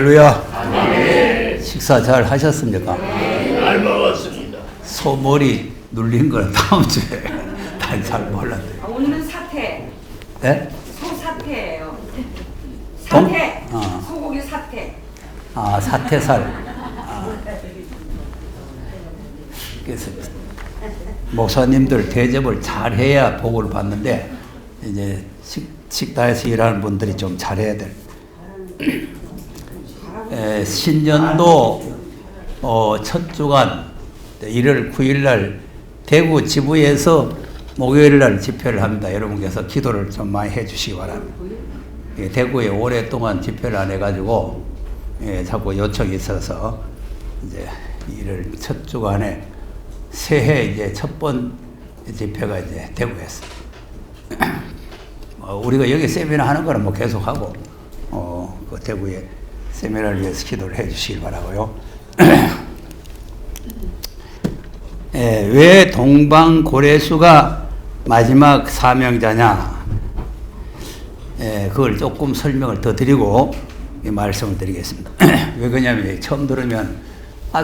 할렐루야. 아멘. 식사 잘 하셨습니까? 잘 먹었습니다. 소머리 눌린 걸 다음 주에 잘 몰랐네. 오늘은 사태. 네? 소사태예요. 동? 사태. 소고기 사태. 아, 사태살. 그래서 목사님들 대접을 잘 해야 복을 받는데 이제 식당에서 일하는 분들이 좀 잘해야 될. 신년도 첫 주간 1월 9일 날 대구 지부에서 목요일 날 집회를 합니다. 여러분께서 기도를 좀 많이 해주시기 바랍니다. 대구에 오랫동안 집회를 안 해가지고 자꾸 요청이 있어서 이제 1월 첫 주간에 새해 이제 첫 번 집회가 이제 대구에서 우리가 여기 세미나 하는 거는 뭐 계속하고 그 대구에 세미나를 위해서 기도를 해 주시길 바라고요. 왜 동방고래수가 마지막 사명자냐? 그걸 조금 설명을 더 드리고 말씀을 드리겠습니다. 왜 그러냐면 처음 들으면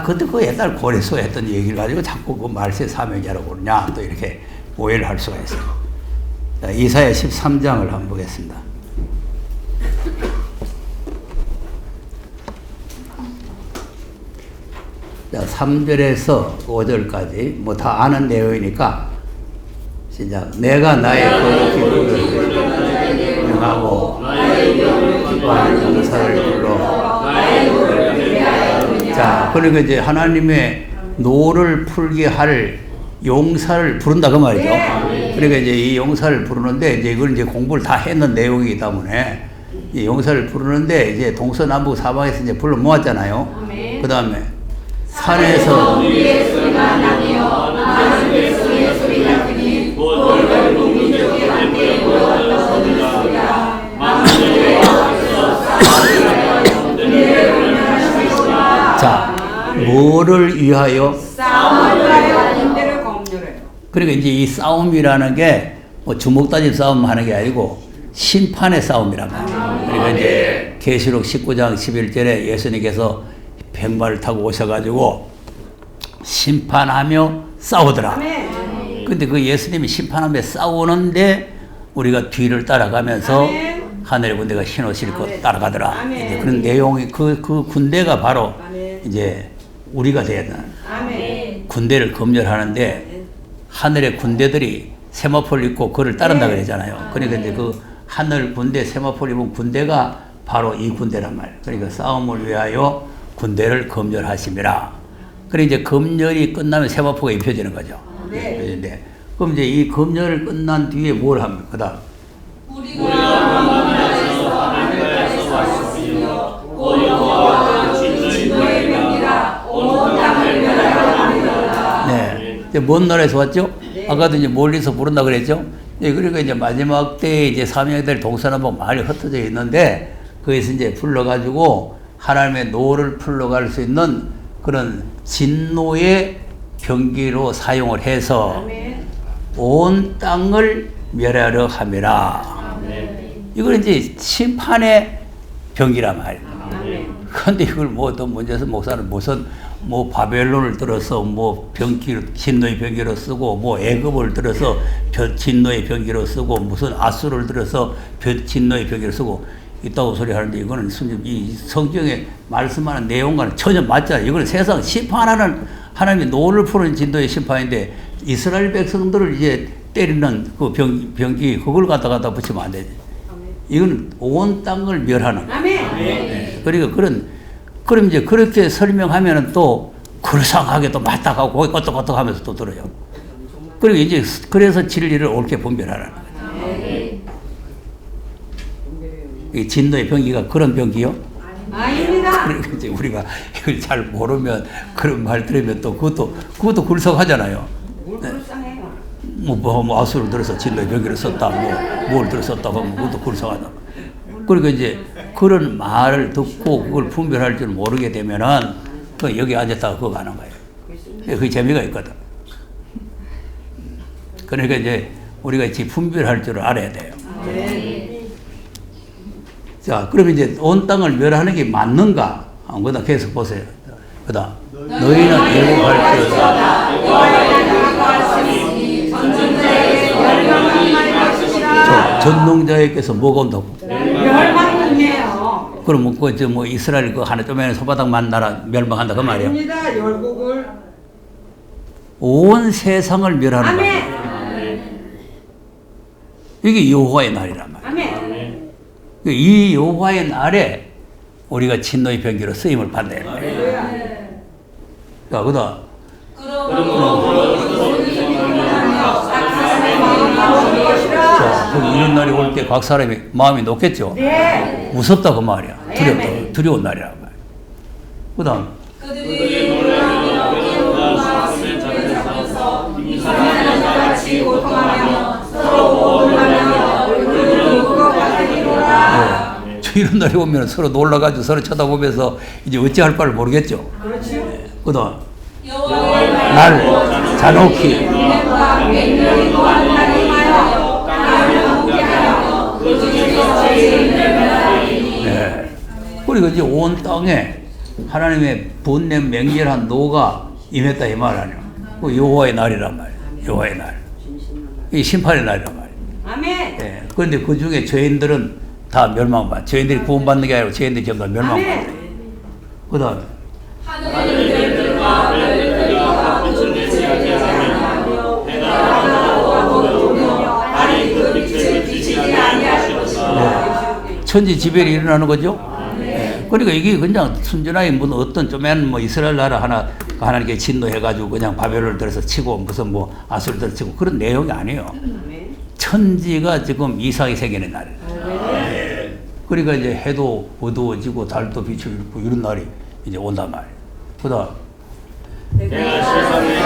그때 그 옛날 고래수 했던 얘기를 가지고 자꾸 그 말세 사명자라고 그러냐 또 이렇게 오해를 할 수가 있어요. 자, 이사야 13장을 한번 보겠습니다. 자, 3절에서 5절까지 뭐 다 아는 내용이니까 시작. 내가 나의 거룩히 명하고 기뻐하는 용사를 불러. 자, 그러니까 이제 하나님의 노를 풀게 할 용사를 부른다 그 말이죠. 그러니까 이제 이 용사를 부르는데 이제 이걸 이제 공부를 다 했는 내용이기 때문에 이 용사를 부르는데 이제 동서남북 사방에서 이제 불러 모았잖아요. 그 다음에 산에서 우리의 소리가 나며 많은 백성의 소리가 크니 모든 민족이 함께 모였던 소리라. 자, 뭐를 위하여? 싸움을 위하여 군대를 공멸해요. 그러니까 이제 이 싸움이라는 게 뭐 주먹다짐 싸움 하는 게 아니고 심판의 싸움이란 말이에요. 그러니까 이제 계시록 19장 11절에 예수님께서 백마를 타고 오셔가지고 심판하며 싸우더라. 근데 그 예수님이 심판하며 싸우는데 우리가 뒤를 따라가면서 하늘의 군대가 흰옷을 입고 따라가더라. 이제 그런 내용이 그 군대가 바로 이제 우리가 돼야 되는 군대를 검열하는데 하늘의 군대들이 세마포를 입고 그를 따른다 그러잖아요. 그러니까 이제 그 하늘 군대 세마포를 입은 군대가 바로 이 군대란 말이에요. 그러니까 싸움을 위하여 군대를 검열하심이라. 그래 이제 검열이 끝나면 세마포가 입혀지는 거죠. 네. 그럼 이제 이 검열을 끝난 뒤에 뭘 합니까? 그다음 우리가 먼나라에서 하늘에서 왔으며 곧 여호와가 진노의 병이라 온 땅을 멸하려 함이로다. 네. 이제 먼 나라에서 왔죠? 아까도 이제 멀리서 부른다 그랬죠? 예, 그러니까 이제 마지막 때에 이제 사명자들 동서남북 많이 흩어져 있는데 거기서 이제 불러가지고 하나님의 노를 풀러갈 수 있는 그런 진노의 병기로 사용을 해서 온 땅을 멸하려 함이라. 이걸 이제 심판의 병기란 말이에요. 그런데 이걸 뭐 또 문제에서 목사는 무슨 뭐 바벨론을 들어서 뭐 병기로 진노의 병기로 쓰고 뭐 애굽을 들어서 진노의 병기로 쓰고 무슨 아수를 들어서 진노의 병기로 쓰고 있다고 소리 하는데 이거는 이 성경에 말씀하는 내용과는 전혀 맞지 않아요. 이거는 세상 심판하는 하나님의 노를 푸는 진도의 심판인데 이스라엘 백성들을 이제 때리는 그 병기 그걸 갖다 붙이면 안 되지. 이건 온 땅을 멸하는 거예요. 네. 그러니까 그럼 이제 그렇게 설명하면은 또 그럴싸하게 또 맞다가고 거기 껐덕껐덕 하면서 또 들어요. 그리고 이제 그래서 진리를 옳게 분별하라는 거예요. 이 진노의 병기가 그런 병기요? 아닙니다. 그러니까 이제 우리가 이걸 잘 모르면 그런 말 들으면 또 그것도 굴석하잖아요. 뭘 불쌍해요? 뭐 아수를 들어서 진노의 병기를 썼다, 뭘 들었었다 하면 그것도 굴석하다. 그러니까 이제 그런 말을 듣고 그걸 분별할 줄 모르게 되면은 그 여기 앉았다가 그거 가는 거예요. 그게 재미가 있거든. 그러니까 이제 우리가 분별할 줄 알아야 돼요. 자, 그럼 이제 온 땅을 멸하는 게 맞는가? 그다음 계속 보세요. 그다음 너희는 예고할지어다. 전능자에게서 뭐가 온다고? 멸망이네요. 그럼 뭐 이스라엘 그 하나 쪼매는 손바닥만 나라 멸망한다 그 말이야. 아닙니다. 열국을. 온 세상을 멸하는 거야. 아멘. 이게 여호와의 날이란 말이야. 아멘. 이 여호와의 날에 우리가 진노의 병기로 쓰임을 받는 거예요. 자, 그다음 자, 그럼 이런 날이 올 때 각 사람이 마음이 높겠죠. 네. 무섭다 그 말이야. 두렵다. 두려운 날이란 말이야. 그다음 저 이런 날이 오면 서로 놀라가지고 서로 쳐다보면서 이제 어찌할 바를 모르겠죠. 그렇죠. 그다음 날 잔혹히 네. 그리고 이제 온 땅에 하나님의 분내 맹렬한 노가 임했다 이 말 아니야. 그 여호와의 날이란 말이야. 여호와의 날. 이 심판의 날이란 말이야. 아멘. 예. 그런데 그 중에 죄인들은 다 멸망받아. 죄인들이 구원받는 게 아니라 죄인들이 전부 다 멸망받아. 그 다음에 천지지변이 일어나는 거죠. 예. 그러니까 이게 그냥 순전하게 무슨 어떤 쪼맨 뭐 이스라엘 나라 하나 하나님께 진노해가지고 그냥 바벨론을 들어서 치고 무슨 뭐 아수를 들어 치고 그런 내용이 아니에요. 천지가 지금 이상이 생기는 날이에요. 그러니까 이제 해도 어두워지고 달도 빛을 잃고 이런 날이 이제 온단 말이에요. 그다음 내가 세상에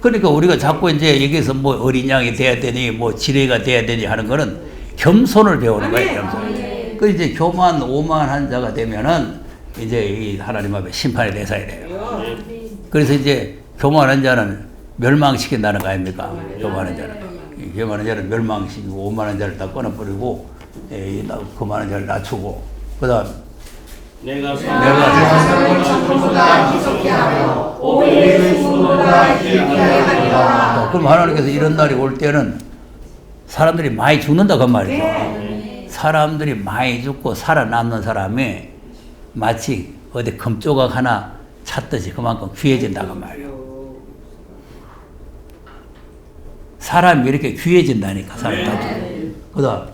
그러니까 우리가 자꾸 이제 여기서 뭐 어린 양이 돼야 되니 뭐 지뢰가 돼야 되니 하는 거는 겸손을 배우는 거예요. 겸손. 그 이제 교만 오만한 자가 되면은 이제 이 하나님 앞에 심판의 대상이 돼요. 그래서 이제 교만한 자는 멸망시킨다는 거 아닙니까? 교만한 자는. 교만한 자는 멸망시키고 오만한 자를 다 끊어버리고 교만한 자를 낮추고 그다음 내가 사람을 천국보다 기속케 하며 오히려 죽음보다 길게 하리라. 그럼 하나님께서 이런 날이 올 때는 사람들이 많이 죽는다 그 말이죠. 사람들이 많이 죽고 살아남는 사람이 마치 어디 금조각 하나 찾듯이 그만큼 귀해진다 그 말이에요. 사람이 이렇게 귀해진다니까 사람 다 죽고. 그다음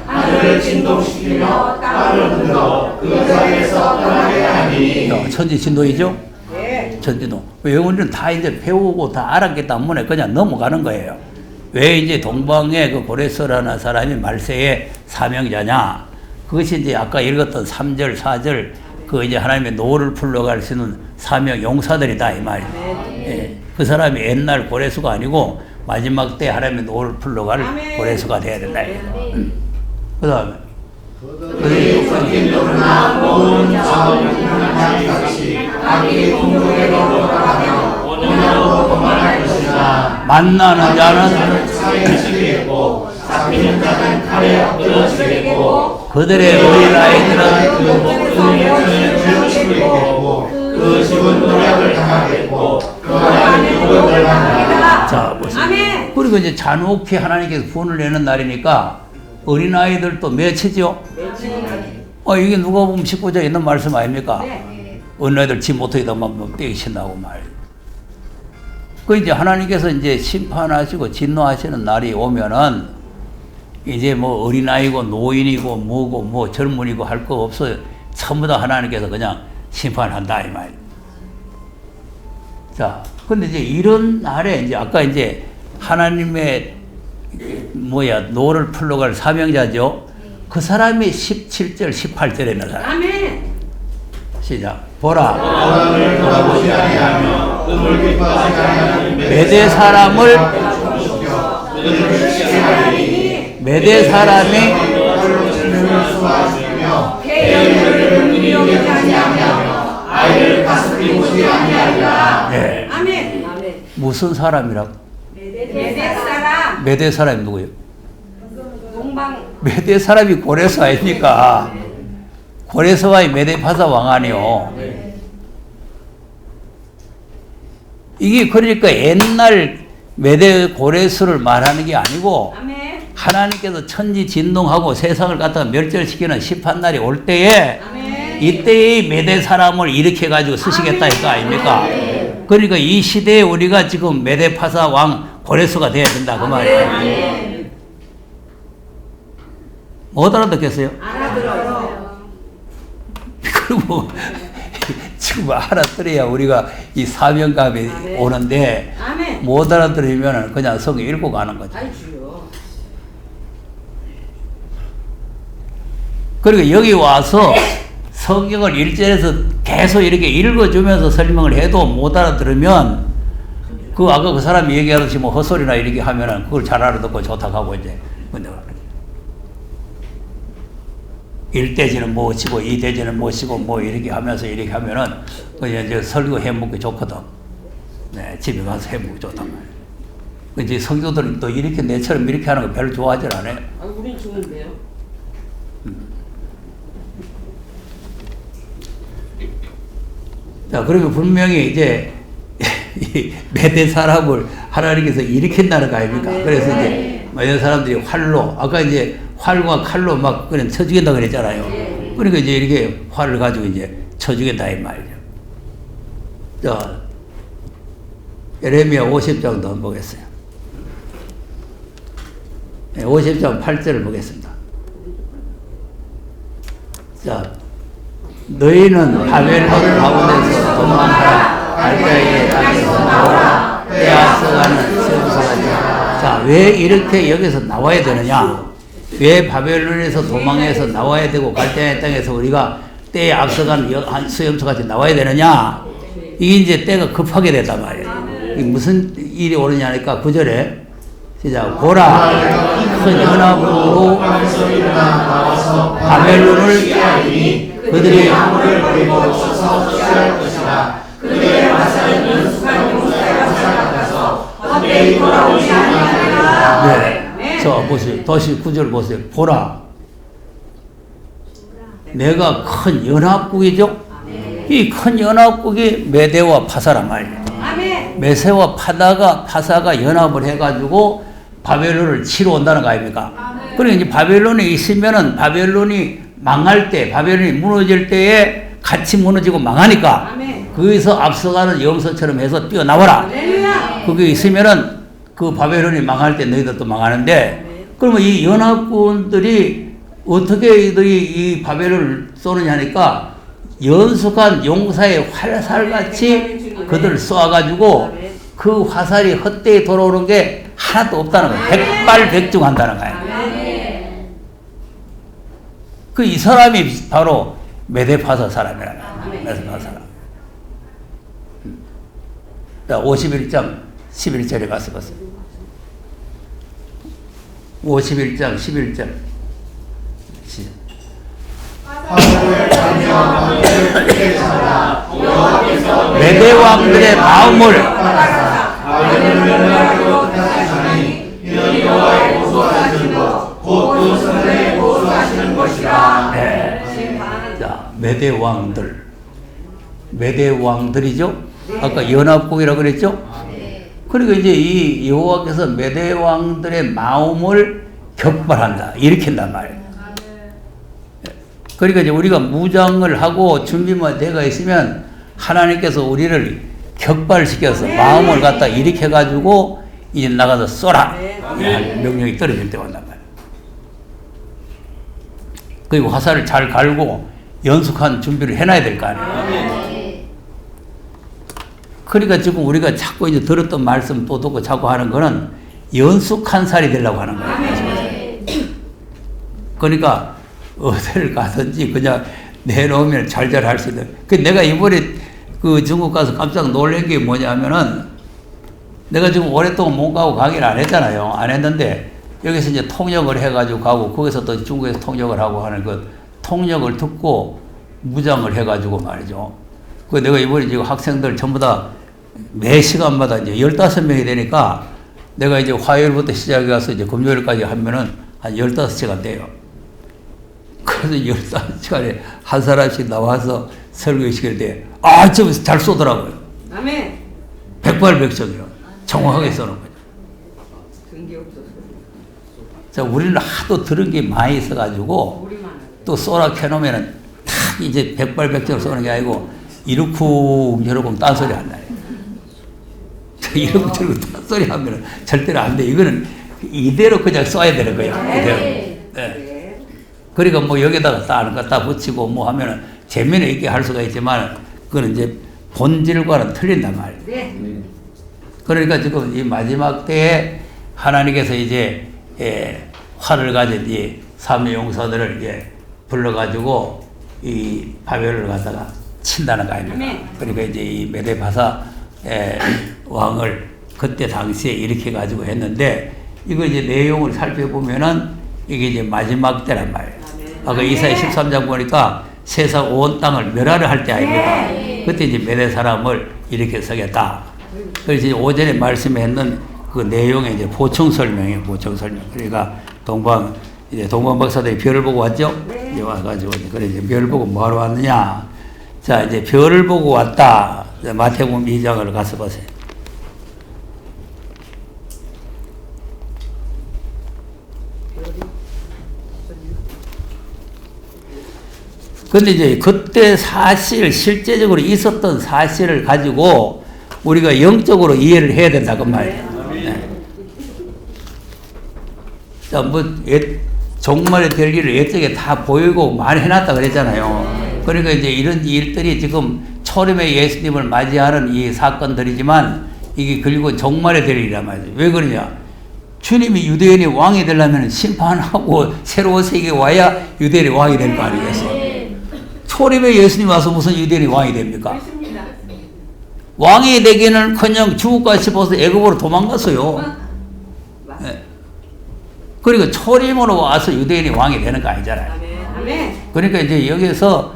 하늘을 진동시키며 땅을 흔들어 그 자리에서 떠나게 하니. 천지 진도이죠? 네. 천지도. 외국인들은 다 이제 배우고 다 알았기 때문에 그냥 넘어가는 거예요. 왜 이제 동방의 그 고레스라는 사람이 말세의 사명자냐? 그것이 이제 아까 읽었던 3절, 4절 그 이제 하나님의 노를 풀러갈 수 있는 사명 용사들이다 이 말이에요. 예. 그 사람이 옛날 고레스가 아니고 마지막 때 하나님의 노를 풀러갈 고레스가 돼야 된다. 그 다음에 만나는 자는 그들의 어린아이들은 그 집은 노력을 당하겠고 그 안에 누구를 당하리라. 자, 보세요. 그리고 이제 잔혹히 하나님께서 분을 내는 날이니까 어린아이들도 맺히죠? 이게 누가 보면 19절에 있는 말씀 아닙니까? 어린아이들 지 못하게다만 떼기친다고 말. 그 이제 하나님께서 이제 심판하시고 진노하시는 날이 오면은 이제 뭐 어린아이고 노인이고 뭐고 뭐 젊은이고 할 거 없어요. 전부 다 하나님께서 그냥 심판한다 이 말. 자, 근데 이제 이런 날에 이제 아까 이제 하나님의 노를 풀러갈 사명자죠. 그 사람이 17절, 18절에 있는 사람. 아멘. 시작. 보라. 사람을 돌아보지 아니하며 음을 기뻐하지 아니하는 메대 사람을 메대 사람이 태양을 아니하며 아이를 가슴이 보지 아니하리라. 네. 아멘. 무슨 사람이라고? 메대 사람 메대 사람이 누구예요? 동방 메대 사람이 고레스 아닙니까? 고레스와의 메대 파사 왕아니요. 이게 그러니까 옛날 메대 고레스를 말하는 게 아니고 아멘. 하나님께서 천지진동하고 세상을 갖다가 멸절시키는 심판날이 올 때에 아멘. 이때의 메대 사람을 일으켜가지고 쓰시겠다 이거 아닙니까? 그러니까 이 시대에 우리가 지금 메대 파사 왕 고레스가 돼야 된다 그 말이에요. 못 알아듣겠어요? 알아들어요. 그리고 지금 알아들어야 우리가 이 사명감이 오는데 아멘. 못 알아들으면 그냥 성경 읽고 가는 거죠. 아이 주요. 그리고 여기 와서 성경을 일절에서 계속 이렇게 읽어주면서 설명을 해도 못 알아들으면 그 아까 그 사람이 얘기하듯이 뭐 헛소리나 이렇게 하면은 그걸 잘 알아듣고 좋다고 하고 이제 근데 1대지는 무엇이고 2대지는 무엇이고 뭐 이렇게 하면서 이렇게 하면은 그냥 이제 설교 해먹기 좋거든. 네, 집에 가서 해먹기 좋단 말이야. 이제 성도들은 또 이렇게 내처럼 이렇게 하는 거 별로 좋아하질 않아요. 아, 우린 좋은데요. 자, 그러면 분명히 이제 이 메대 사람을 하나님께서 일으킨다는 거 아닙니까? 그래서 이제 메대 사람들이 활로, 아까 이제 활과 칼로 막 그냥 쳐 죽인다 그랬잖아요. 그러니까 이제 이렇게 활을 가지고 이제 쳐 죽인다 이 말이죠. 자, 예레미야 50장 한번 보겠어요. 50장 8절을 보겠습니다. 자, 너희는 바벨론 가운데서 도망하라. 갈대아의 땅에서 나오라. 빼앗아가는 수용소가지. 자, 왜 이렇게 여기서 나와야 되느냐? 왜 바벨론에서 도망해서 나와야 되고 갈대아의 땅에서 우리가 때에 앞서가는 수용소같이 나와야 되느냐? 이게 이제 때가 급하게 됐단 말이에요. 이게 무슨 일이 오느냐 하니까 9절에 시작. 보라, 큰 연합으로 바벨론을 피하리니 그들이 아무를 버리고 서서 취할 것이라. 그들의 화살은 연습한 용사의 화살 같아서 헛되이 돌아오지 아니하리라. 네. 자, 보세요. 다시 9절 보세요. 보라. 내가 큰 연합국이죠? 이 큰 연합국이 메대와 파사란 말이에요. 아멘. 메세와 파사가 연합을 해가지고 바벨론을 치러 온다는 거 아닙니까? 그러니까 이제 바벨론에 있으면은 바벨론이 망할 때, 바벨론이 무너질 때에 같이 무너지고 망하니까 아멘. 거기서 앞서가는 염소처럼 해서 뛰어나와라. 할렐루야. 그게 있으면은 그 바벨론이 망할 때 너희들도 망하는데 그러면 이 연합군들이 어떻게 이 바벨론을 쏘느냐 하니까 연속한 용사의 활살같이 그들을 쏘아가지고 그 화살이 헛되이 돌아오는 게 하나도 없다는 거예요. 백발백중한다는 거예요. 그 이 사람이 바로 메대파사 사람이라는 거예요. 메대파사 사람. 자, 51장 11절에 가서 보세요. 51장 11절. 시작. 메대 왕들의 마음을 네. 자, 메대 왕들이죠. 아까 연합국이라고 그랬죠. 그리고 이제 이 여호와께서 메대 왕들의 마음을 격발한다, 일으킨단 말이에요. 그러니까 이제 우리가 무장을 하고 준비만 돼가 있으면 하나님께서 우리를 격발시켜서 마음을 갖다 일으켜가지고 이제 나가서 쏘라 명령이 떨어질 때 온단 말이에요. 그리고 화살을 잘 갈고 연속한 준비를 해놔야 될 거 아니에요. 그러니까 지금 우리가 자꾸 이제 들었던 말씀 또 듣고 자꾸 하는 거는 연속한 살이 되려고 하는 거예요. 그러니까 어디를 가든지 그냥 내놓으면 잘잘 할 수 있는. 그 내가 이번에 그 중국 가서 깜짝 놀란 게 뭐냐면은 내가 지금 오랫동안 못 가고 강의를 안 했잖아요. 안 했는데 여기서 이제 통역을 해가지고 가고 거기서 또 중국에서 통역을 하고 하는 그 통역을 듣고 무장을 해가지고 말이죠. 그 내가 이번에 지금 학생들 전부 다 매 시간마다 이제 15명이 되니까 내가 이제 화요일부터 시작해 가서 이제 금요일까지 하면은 한 15시간 돼요. 그래서 15시간에 한 사람씩 나와서 설교 시킬 때, 좀 잘 쏘더라고요. 아멘. 백발백정이요. 정확하게 쏘는 거죠. 근기 없어서. 자, 우리는 하도 들은 게 많이 있어가지고 우리만. 또 쏘라 켜놓으면은 탁 이제 백발백정을 쏘는 게 아니고 이러쿵 저러쿵 딴소리 안 나요. 이러쿵 저러쿵 딴소리 하면은 절대로 안 돼. 이거는 이대로 그냥 쏴야 되는 거예요. 이대로. 네. 그러니까 뭐 여기다가 딱 갖다 붙이고 뭐 하면은 재미는 있게 할 수가 있지만 그거는 이제 본질과는 틀린단 말이에요. 네. 그러니까 지금 이 마지막 때에 하나님께서 이제 활을 가진 이 삼위 용사들을 이제 불러가지고 이 바벨을 갖다가 친다는 거 아닙니까? 아멘. 그러니까 이제 이 메데바사 왕을 그때 당시에 이렇게 가지고 했는데 이거 이제 내용을 살펴보면은 이게 이제 마지막 때란 말이에요. 아까 이사야 13장 보니까 세상 온 땅을 멸하려 할 때 아닙니까? 그때 이제 메대 사람을 이렇게 서겠다. 그래서 이제 오전에 말씀했는 그 내용의 이제 보충 설명이에요. 보충 설명. 그러니까 동방 박사들이 별을 보고 왔죠? 이제 와가지고 그래 이제 별을 보고 뭐하러 왔느냐? 자 이제 별을 보고 왔다. 마태복음 2장을 가서 보세요. 근데 이제 그때 실제적으로 있었던 사실을 가지고 우리가 영적으로 이해를 해야 된다, 그 말이에요. 네. 자, 종말에 될 일을 예측에 다 보이고 많이 해놨다 그랬잖아요. 그러니까 이제 이런 일들이 지금 초림의 예수님을 맞이하는 이 사건들이지만 이게 그리고 종말에 될 일이란 말이죠. 왜 그러냐? 주님이 유대인의 왕이 되려면 심판하고 새로운 세계에 와야 유대인의 왕이 될 거 아니겠어요? 초림에 예수님 와서 무슨 유대인이 왕이 됩니까? 왕이 되기는 그냥 죽을까 싶어서 애굽으로 도망갔어요. 네. 그리고 초림으로 와서 유대인이 왕이 되는 거 아니잖아요. 그러니까 이제 여기서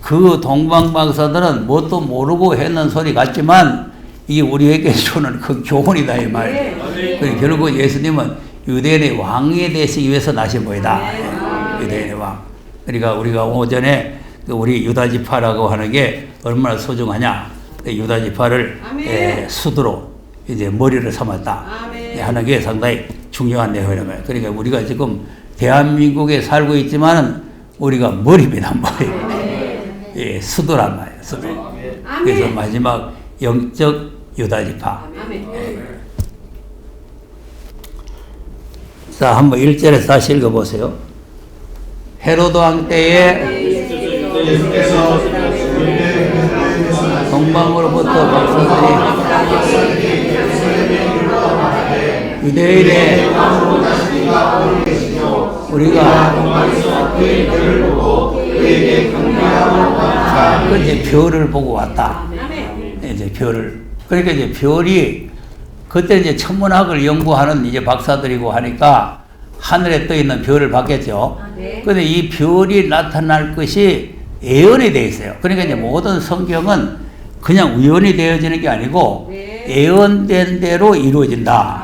그 동방박사들은 뭣도 모르고 했는 소리 같지만 이게 우리에게 주는 그 교훈이다 이 말이에요. 그리고 결국 예수님은 유대인의 왕이 되시기 위해서 나신 분이다. 유대인의 왕. 그러니까 우리가 오전에 우리 유다지파라고 하는 게 얼마나 소중하냐. 유다지파를 수두로 이제 머리를 삼았다 하는 게 상당히 중요한 내용이란 말이에요. 그러니까 우리가 지금 대한민국에 살고 있지만은 우리가 머리입니다, 머리. 수두란 말이에요, 수두. 그래서 마지막 영적 유다지파. 자, 한번 1절에서 다시 읽어보세요. 헤로드 왕 때에 예수께서 동방으로부터 박사들이 유대인의 우리가 그 이제 별을 보고 왔다. 이제 별을. 그러니까 이제 별이 그때 이제 천문학을 연구하는 이제 박사들이고 하니까 하늘에 떠 있는 별을 봤겠죠. 근데 이 별이 나타날 것이 예언이 되어 있어요. 그러니까 이제 모든 성경은 그냥 우연히 되어지는 게 아니고 예언된 대로 이루어진다.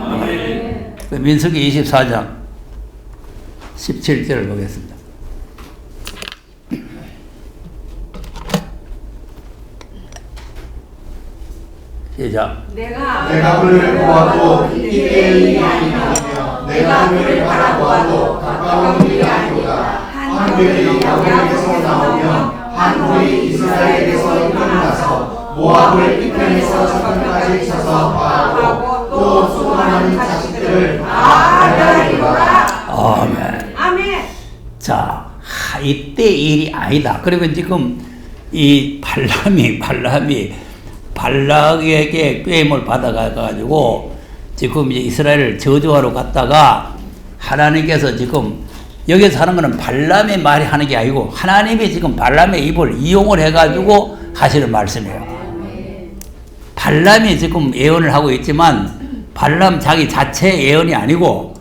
민수기 24장 17절을 보겠습니다. 시작. 내가 그를 보아도 이때의 일이 아니며 내가 그를 바라보아도 가까운 일이 아니오다. 한 별이 야곱에게서 나오며 한 돌이 이스라엘에서 일어나서 모압을 이편에서 저편까지 쳐서 파하고 또 수많은 자식들을 낳으리로다. 아멘. 자, 이때 일이 아니다. 그리고 지금 이 발람이 발락에게 꾀임을 받아가지고 지금 이제 이스라엘을 저주하러 갔다가 하나님께서 지금 여기서 하는 거는 발람의 말이 하는 게 아니고 하나님이 지금 발람의 입을 이용을 해가지고 하시는 말씀이에요. 발람이 지금 예언을 하고 있지만 발람 자기 자체의 예언이 아니고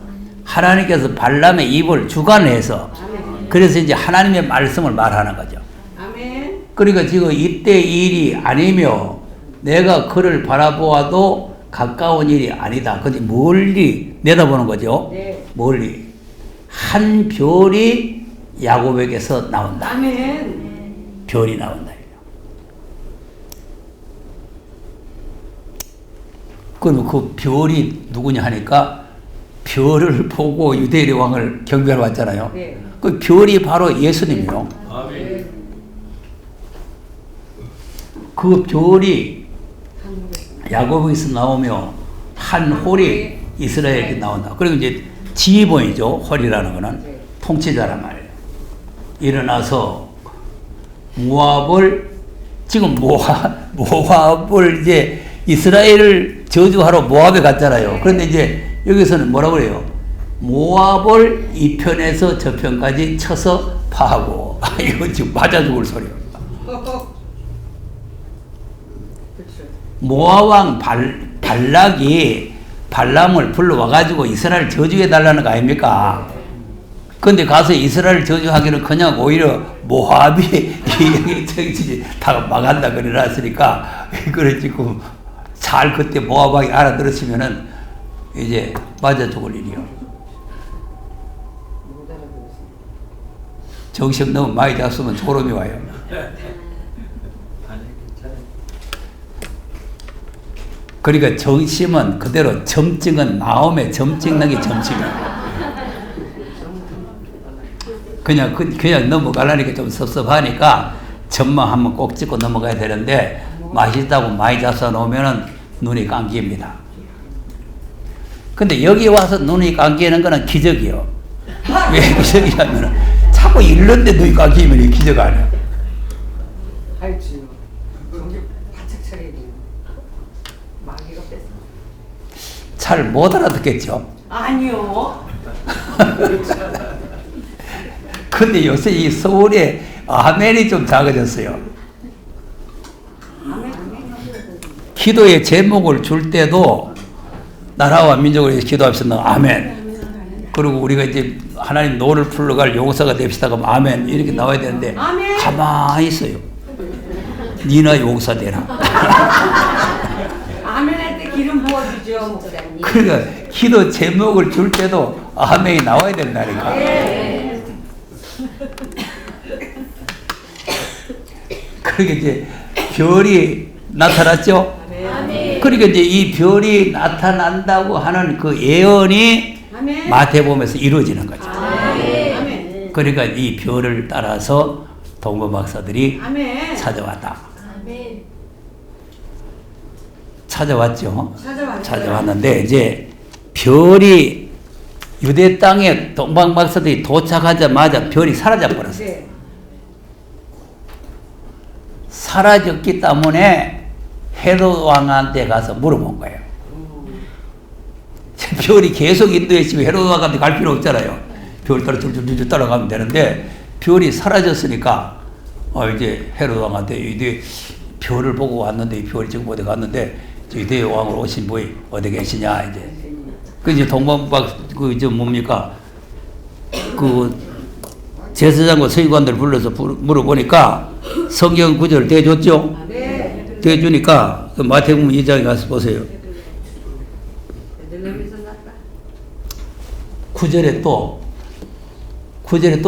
하나님께서 발람의 입을 주관해서 그래서 이제 하나님의 말씀을 말하는 거죠. 그러니까 지금 이때 일이 아니며 내가 그를 바라보아도 가까운 일이 아니다. 근데 멀리 내다보는 거죠. 네. 멀리. 한 별이 야곱에게서 나온다. 아멘. 별이 나온다. 그러면 그 별이 누구냐 하니까 별을 보고 유대인의 왕을 경배하러 왔잖아요. 네. 그 별이 바로 예수님이요. 아멘. 그 별이 야곱에서 나오며 한 홀이 이스라엘에게 나온다. 그리고 이제 지휘본이죠. 홀이라는 거는 통치자란 말이에요. 일어나서 모압을 지금 모압을 이제 이스라엘을 저주하러 모압에 갔잖아요. 그런데 이제 여기서는 뭐라고 그래요? 모압을 이 편에서 저 편까지 쳐서 파하고 이거 지금 맞아 죽을 소리예요. 모압 왕 발락이 발람을 불러와가지고 이스라엘 저주해 달라는 거 아닙니까? 근데 가서 이스라엘 저주하기는 그냥 오히려 모압이 정신이 다 막한다 그래놨으니까 그래 지금 잘 그때 모압 왕이 알아들었으면은 이제 맞아 죽을 일이요. 정신 너무 많이 잡수면 졸음이 와요. 그러니까 정심은 그대로 점찍은 마음에 점 찍는 게 점심이에요. 그냥 넘어가려니까 좀 섭섭하니까 점만 한번 꼭 찍고 넘어가야 되는데 맛있다고 많이 잡숴 놓으면은 눈이 감깁니다. 근데 여기 와서 눈이 감기는 거는 기적이요. 왜 기적이냐면은 자꾸 읽는데 눈이 감기면 기적 아니야. 알지요. 바짝 차리고 마귀가 뺐어. 잘 못 알아듣겠죠. 아니요. 근데 요새 이 서울에 아멘이 좀 작아졌어요. 기도의 제목을 줄 때도 나라와 민족을 위해서 기도합시다. 아멘. 그리고 우리가 이제 하나님 노를 풀러갈 용사가 됩시다. 그럼 아멘 이렇게 나와야 되는데 아멘. 가만히 있어요. 니나 용사 되라. 아멘 할 때 기름 부어주죠, 목사님. 그러니까 기도 제목을 줄 때도 아멘이 나와야 된다니까. 네. 그러니까 이제 별이 나타났죠. 아멘. 그러니까 이제 이 별이 나타난다고 하는 그 예언이 아멘. 마태복음에서 이루어지는 거죠. 아멘. 그러니까 이 별을 따라서 동문 박사들이 아멘. 찾아왔다. 아멘. 찾아왔죠. 찾아왔어요. 찾아왔는데 이제 별이 유대 땅에 동방 박사들이 도착하자마자 별이 사라져 버렸어요. 네. 사라졌기 때문에 헤롯 왕한테 가서 물어본 거예요. 별이 계속 인도했으면 헤롯 왕한테 갈 필요 없잖아요. 별 따라 줄줄줄 따라가면 되는데 별이 사라졌으니까 이제 헤롯 왕한테 이제 별을 보고 왔는데 이 별이 지금 어디 갔는데 유대 왕으로 오신 분이 어디 계시냐 이제 그 이제 동방박 그저 뭡니까 그 제사장과 서기관들 불러서 물어보니까 성경 구절 대줬죠. 네. 대주니까 그 마태복음 2장에 가서 보세요. 9절에 또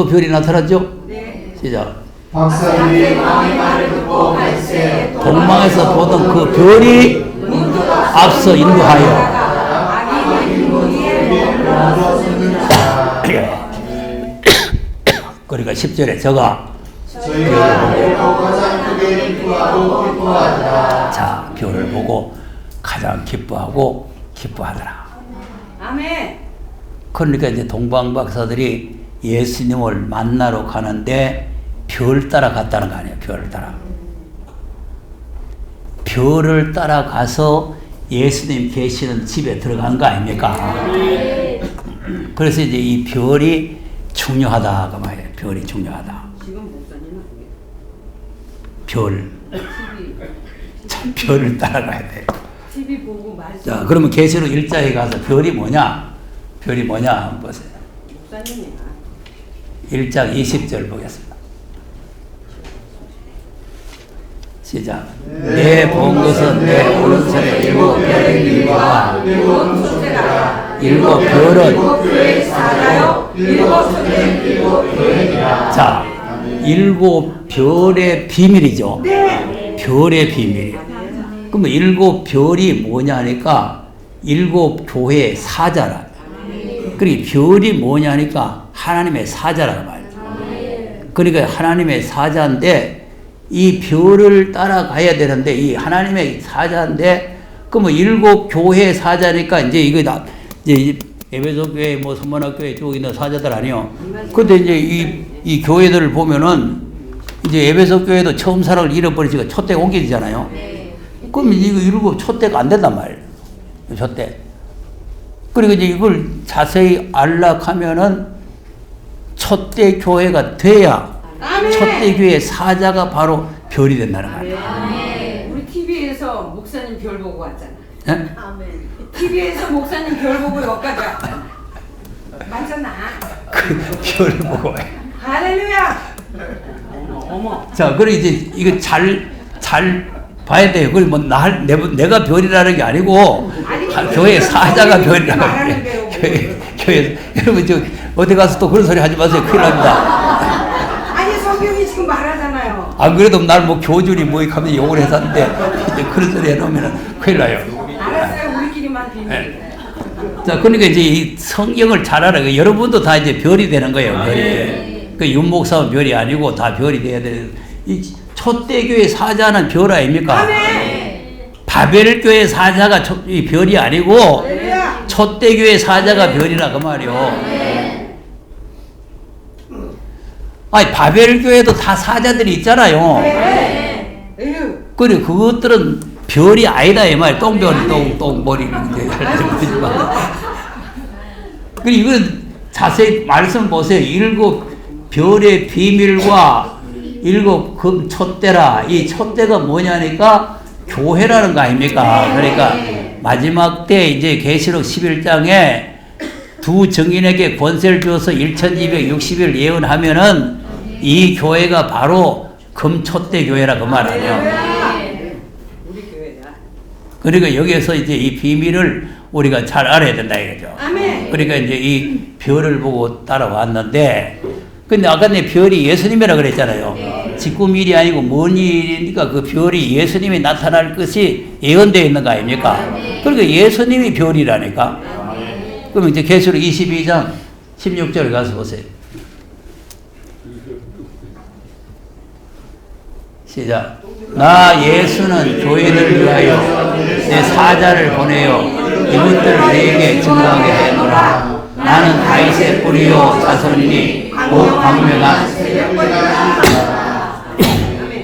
별이 나타났죠. 네. 시작. 박사들이 왕의 말을 듣고 갈새 동방에서 보던 그 별이 앞서 인도하여 그러니까 10절에 저가 저희가 별을 보고 가장 크게 기뻐하고 기뻐하더라. 자 별을 보고 가장 기뻐하고 기뻐하더라. 아멘. 그러니까 이제 동방 박사들이 예수님을 만나러 가는데 별 따라 갔다는 거 아니에요. 별을 따라. 별을 따라가서 예수님 계시는 집에 들어간 거 아닙니까? 그래서 이제 이 별이 중요하다 그 말이에요. 별이 중요하다. 지금 목사님은 별. 참 별을 따라가야 돼. TV 보고 말씀. 자, 그러면 계시록 1장에 가서 별이 뭐냐? 별이 뭐냐 한번 보세요. 목사님이야. 1장 20절 보겠습니다. 시작. 내 본 것은 내 오른손에 일곱 별의 길과 일곱 첫째라. 일곱 별은 일곱 교회의 사자요. 일곱 첫째는 일곱 교회니라. 자, 일곱 별의 비밀이죠. 네. 별의 비밀. 그러면 일곱 별이 뭐냐 하니까 일곱 교회의 사자라. 그리고 별이 뭐냐 하니까 하나님의 사자라고 말이죠. 그러니까 하나님의 사자인데 이 별을 따라가야 되는데 이 하나님의 사자인데 그러면 일곱 교회의 사자니까 이제 이거 다 이제 에베소 교회 뭐 선문학 교회 쭉 있는 사자들 아니요. 근데 이제 이 교회들을 보면은 이제 에베소 교회도 처음 사랑을 잃어버리니까 촛대가 옮겨지잖아요. 그럼 이거 일곱 촛대가 안 된단 말이에요. 촛대. 그리고 이제 이걸 자세히 알락하면은 촛대 교회가 돼야 아멘. 촛대 교회의 사자가 바로 별이 된다는 말이에요. 우리 TV에서 목사님 별 보고 왔잖아. 예? TV에서 목사님 별 보고 여기까지 왔잖아. 맞잖아. 그 별을 보고 와요. 할렐루야. 어머. 자, 그리고 이제 이거 잘 봐야 돼요. 그리고 뭐 내가 별이라는 게 아니고 교회 사자가 별이라고 해요. 교회 여러분 저 어디 가서 또 그런 소리 하지 마세요. 큰일 납니다. 아니 성경이 지금 말하잖아요. 안 그래도 날 뭐 교주니 뭐 하면 욕을 했었는데 이제 그런 소리 해놓으면 큰일 나요. 알았어요. 우리끼리만 비밀. 네. 자, 그러니까 이제 이 성경을 잘 알아요. 여러분도 다 이제 별이 되는 거예요. 별이. 그 윤목사는 별이 아니고 다 별이 돼야 되는. 이 촛대교회 사자는 별 아닙니까? 바벨교회 사자가 이 별이 아니고 촛대교회 사자가 별이라 그 말이요. 아니 바벨교회도 다 사자들이 있잖아요. 그리고 그것들은 별이 아니다 이 말. 똥별, 똥머리 이제 그리고 이건 자세히 말씀 보세요. 일곱 별의 비밀과 일곱 금 촛대라. 이 촛대가 뭐냐니까 교회라는 거 아닙니까? 그러니까 마지막 때 이제 계시록 11장에 두 증인에게 권세를 주어서 1260일 예언하면은 이 교회가 바로 금촛대 교회라 그 말 아니에요. 우리 교회다. 그러니까 여기에서 이제 이 비밀을 우리가 잘 알아야 된다 이거죠. 아멘. 그러니까 이제 이 별을 보고 따라왔는데, 근데 아까 내 별이 예수님이라 그랬잖아요. 직구밀이 아니고 먼 일이니까 그 별이 예수님이 나타날 것이 예언되어 있는 거 아닙니까? 그러니까 예수님이 별이라니까. 그럼 이제 계시록 22장 16절 가서 보세요. 시작. 나 예수는 교회를 위하여 내 사자를 보내어 이것들을 너에게 증거하게 하노라. 나는 다윗의 뿌리요 자손이니 곧 광명한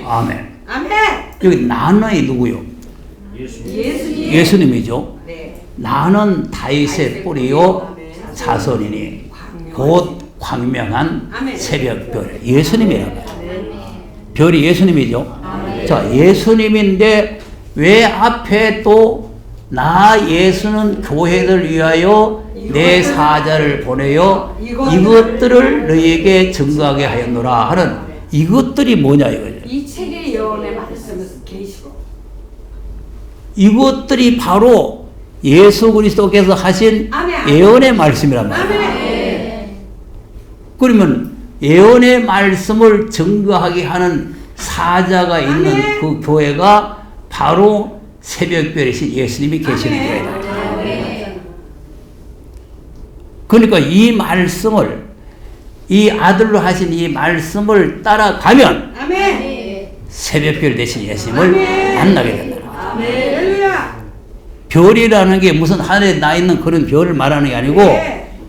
아멘. 아멘. 여기 나는 누구요? 예수님. 예수님이죠. 네. 나는 다윗의 뿌리요 자손이니 곧 광명한 새벽별. 예수님이라고. 별이 예수님이죠. 자, 예수님인데 왜 앞에 또 나 예수는 교회를 위하여 내 사자를 보내어 이것들을 너희에게 증거하게 하였노라 하는 이것들이 뭐냐 이거죠. 이 책의 예언의 말씀은 계시고 이것들이 바로 예수 그리스도께서 하신 예언의 말씀이란 말이에요. 그러면 예언의 말씀을 증거하게 하는 사자가 있는 그 교회가 바로 새벽별이신 예수님이 계시는 교회다. 그러니까 이 말씀을, 이 아들로 하신 이 말씀을 따라가면 새벽별 되신 예수님을 만나게 된다. 별이라는 게 무슨 하늘에 나 있는 그런 별을 말하는 게 아니고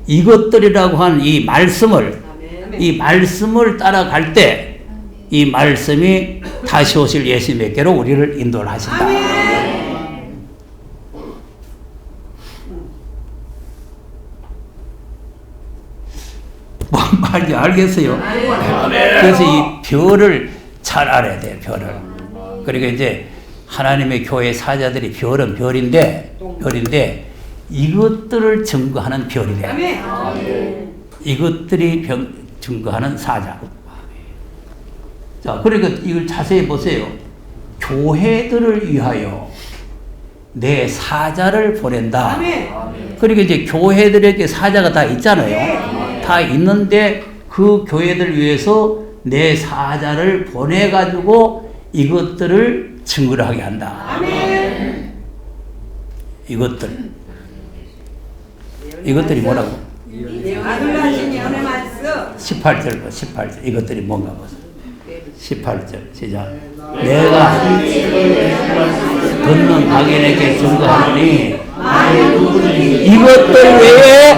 이것들이라고 하는 이 말씀을 따라갈 때 이 말씀이 다시 오실 예수님께로 우리를 인도를 하신다. 뭔 말인지 알겠어요? 그래서 이 별을 잘 알아야 돼요. 별을. 그러니까 이제 하나님의 교회 사자들이 별은 별인데 이것들을 증거하는 별이래요. 이것들이 증거하는 사자. 자, 그러니까 이걸 자세히 보세요. 교회들을 위하여 내 사자를 보낸다. 아멘. 그러니까 이제 교회들에게 사자가 다 있잖아요. 다 있는데 그 교회들 위해서 내 사자를 보내가지고 이것들을 증거를 하게 한다. 아멘. 이것들이 뭐라고? 아들 하신 예언의 말씀. 18절, 18절. 이것들이 뭔가 보세요. 18절, 시작. 내가 듣는 각인에게 증거하노니 이것들 외에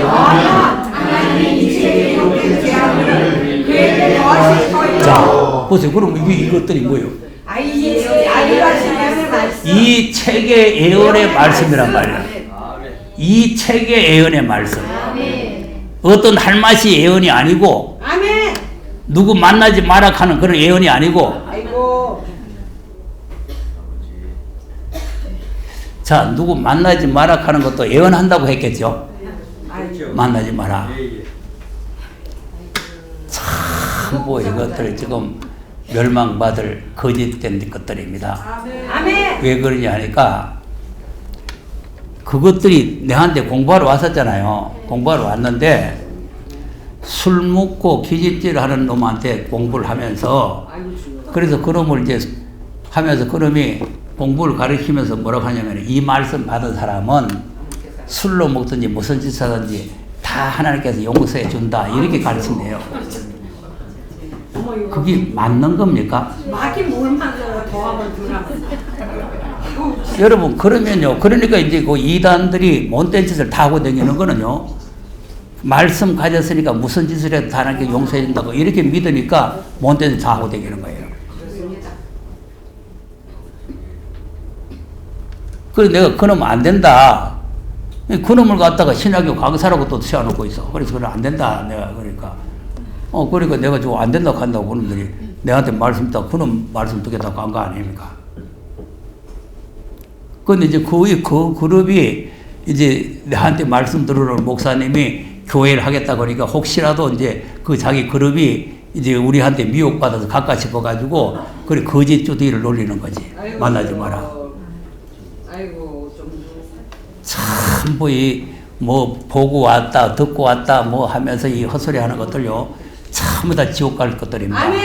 자, 보세요. 그럼 이것들이 뭐예요? 아들 하신 예언의 말씀. 이 책의 예언의 말씀이란 말이야. 이 책의 예언의 말씀. 어떤 할맛이 예언이 아니고 아멘. 누구 만나지 마라 하는 그런 예언이 아니고 아이고. 자, 누구 만나지 마라 하는 것도 예언한다고 했겠죠. 아이고. 만나지 마라. 참, 뭐 이것들 지금 멸망받을 거짓된 것들입니다. 아멘. 왜 그러냐 하니까 그것들이 내한테 공부하러 왔었잖아요. 공부하러 왔는데 술 먹고 기집질 하는 놈한테 공부를 하면서 그래서 그놈을 이제 하면서 그놈이 공부를 가르치면서 뭐라고 하냐면 이 말씀 받은 사람은 술로 먹든지 무슨 짓을 하든지 다 하나님께서 용서해 준다 이렇게 가르친대요. 그게 맞는 겁니까? 마긴 뭘 만들어 더 하면 들어. 여러분 그러면요. 그러니까 이제 그 이단들이 못된 짓을 다 하고 다니는 거는요. 말씀 가졌으니까 무슨 짓을 해도 다 하나님께 용서해 준다고 이렇게 믿으니까 못된 짓 다 하고 다니는 거예요. 그래서 내가 그놈 안 된다. 그놈을 갖다가 신학교 강사라고 또 세워놓고 있어. 그래서 그건 안 된다. 내가 그러니까. 그러니까 내가 저 안 된다고 한다고 그놈들이 내한테 말씀 딱 그놈 말씀 듣겠다고 한 거 아닙니까? 근데 이제 그 그룹이 이제 내한테 말씀 들으러 목사님이 교회를 하겠다고 그러니까 혹시라도 이제 그 자기 그룹이 이제 우리한테 미혹받아서 갈까 싶어가지고 그래 거짓 주둥이를 놀리는 거지. 만나지 마라. 아이고 좀. 참 뭐 보고 왔다 듣고 왔다 뭐 하면서 이 헛소리 하는 것들요 전부 다 지옥 갈 것들입니다. 아멘.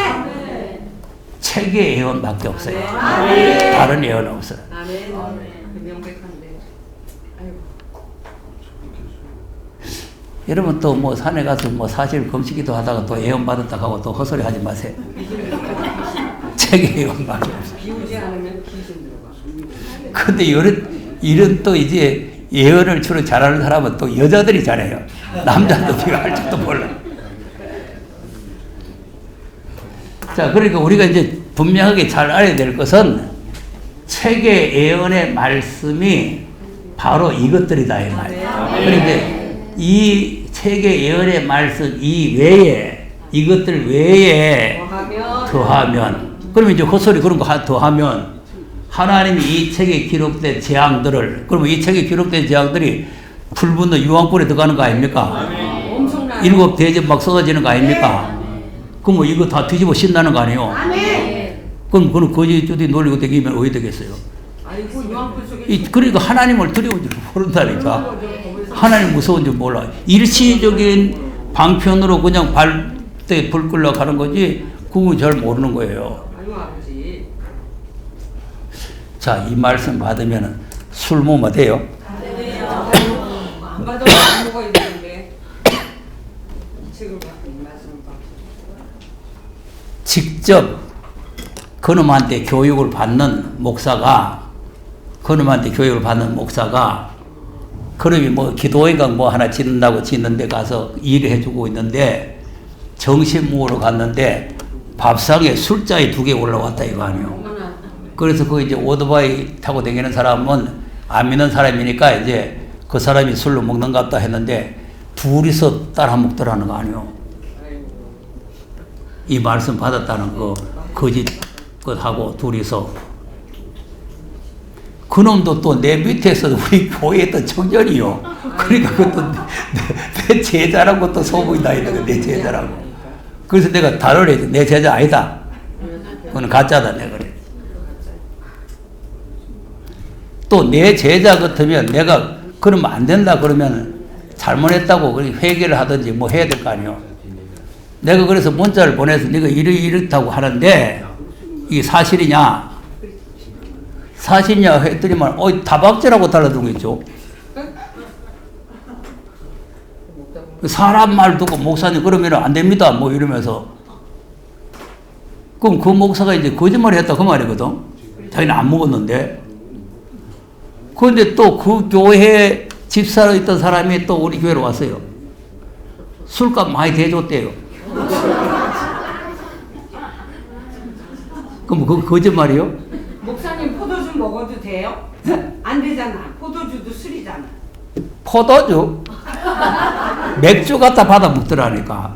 책의 예언밖에 없어요. 아멘. 다른 예언 없어요. 아멘. 명백한데. 아이고. 여러분 또 뭐 산에 가서 뭐 사실 금식기도 하다가 또 예언 받았다 하고 또 헛소리 하지 마세요. 책의 예언밖에 없어요. 비우지 않으면 귀신 들어가. 근데 이런 또 이제 예언을 주로 잘하는 사람은 또 여자들이 잘해요. 남자도 비교할 줄도 몰라. 자, 그러니까 우리가 이제 분명하게 잘 알아야 될 것은 책의 예언의 말씀이 바로 이것들이다 이 말이에요. 그런데 이 책의 예언의 말씀 이 외에 이것들 외에 더하면 그러면 이제 헛소리 그런 거 더하면 하나님이 이 책에 기록된 재앙들을 그러면 이 책에 기록된 재앙들이 불붙는 유황불에 들어가는 거 아닙니까? 일곱 대접 막 쏟아지는 거 아닙니까? 그럼 뭐 이거 다 뒤집어 신나는 거 아니에요? 그럼 그는 거짓 주둥이 놀리고 다니면 어디 되겠어요? 그러니까 하나님을 두려운 줄 모른다니까. 하나님 무서운 줄 몰라. 일시적인 방편으로 그냥 발대 불 끌러 가는 거지 그건 잘 모르는 거예요. 자, 이 말씀 받으면 술 먹으면 돼요? 안 받아도 안 먹어야 되는데. 책을 받고 말씀을 받고. 직접 그놈한테 교육을 받는 목사가 그놈이 뭐 기도회가 뭐 하나 짓는다고 짓는 데 가서 일을 해주고 있는데 정신무으로 갔는데 밥상에 술잔이 2개 올라왔다 이거 아니에요. 그래서 그 이제 오토바이 타고 다니는 사람은 안 믿는 사람이니까 이제 그 사람이 술로 먹는갑다 했는데 둘이서 따라 먹더라는 거 아니에요. 이 말씀 받았다는 거 거짓 것하고 둘이서 그놈도 또 내 밑에서 우리 교회에 있던 청년이요. 그러니까 그것도 내 제자라고 또 소문이 나 있는 거 내 제자라고. 그래서 내가 단호를 했지. 내 제자 아니다. 그건 가짜다 내가 그래. 또 내 제자 같으면 내가 그러면 안 된다 그러면 잘못했다고 그렇게 회개를 하든지 뭐 해야 될 거 아니에요. 내가 그래서 문자를 보내서 네가 이렇다고 하는데 이게 사실이냐? 사실이냐 했더니만 다박제라고 달라든 거 있죠. 사람 말 듣고 목사님 그러면 안 됩니다 뭐 이러면서 그럼 그 목사가 이제 거짓말을 했다 그 말이거든. 자기는 안 먹었는데. 그런데 또 그 교회 집사로 있던 사람이 또 우리 교회로 왔어요. 술값 많이 대줬대요. 그럼 그 거짓말이요? 목사님 포도주 먹어도 돼요? 네? 안 되잖아. 포도주도 술이잖아. 포도주? 맥주 갖다 받아 먹더라니까.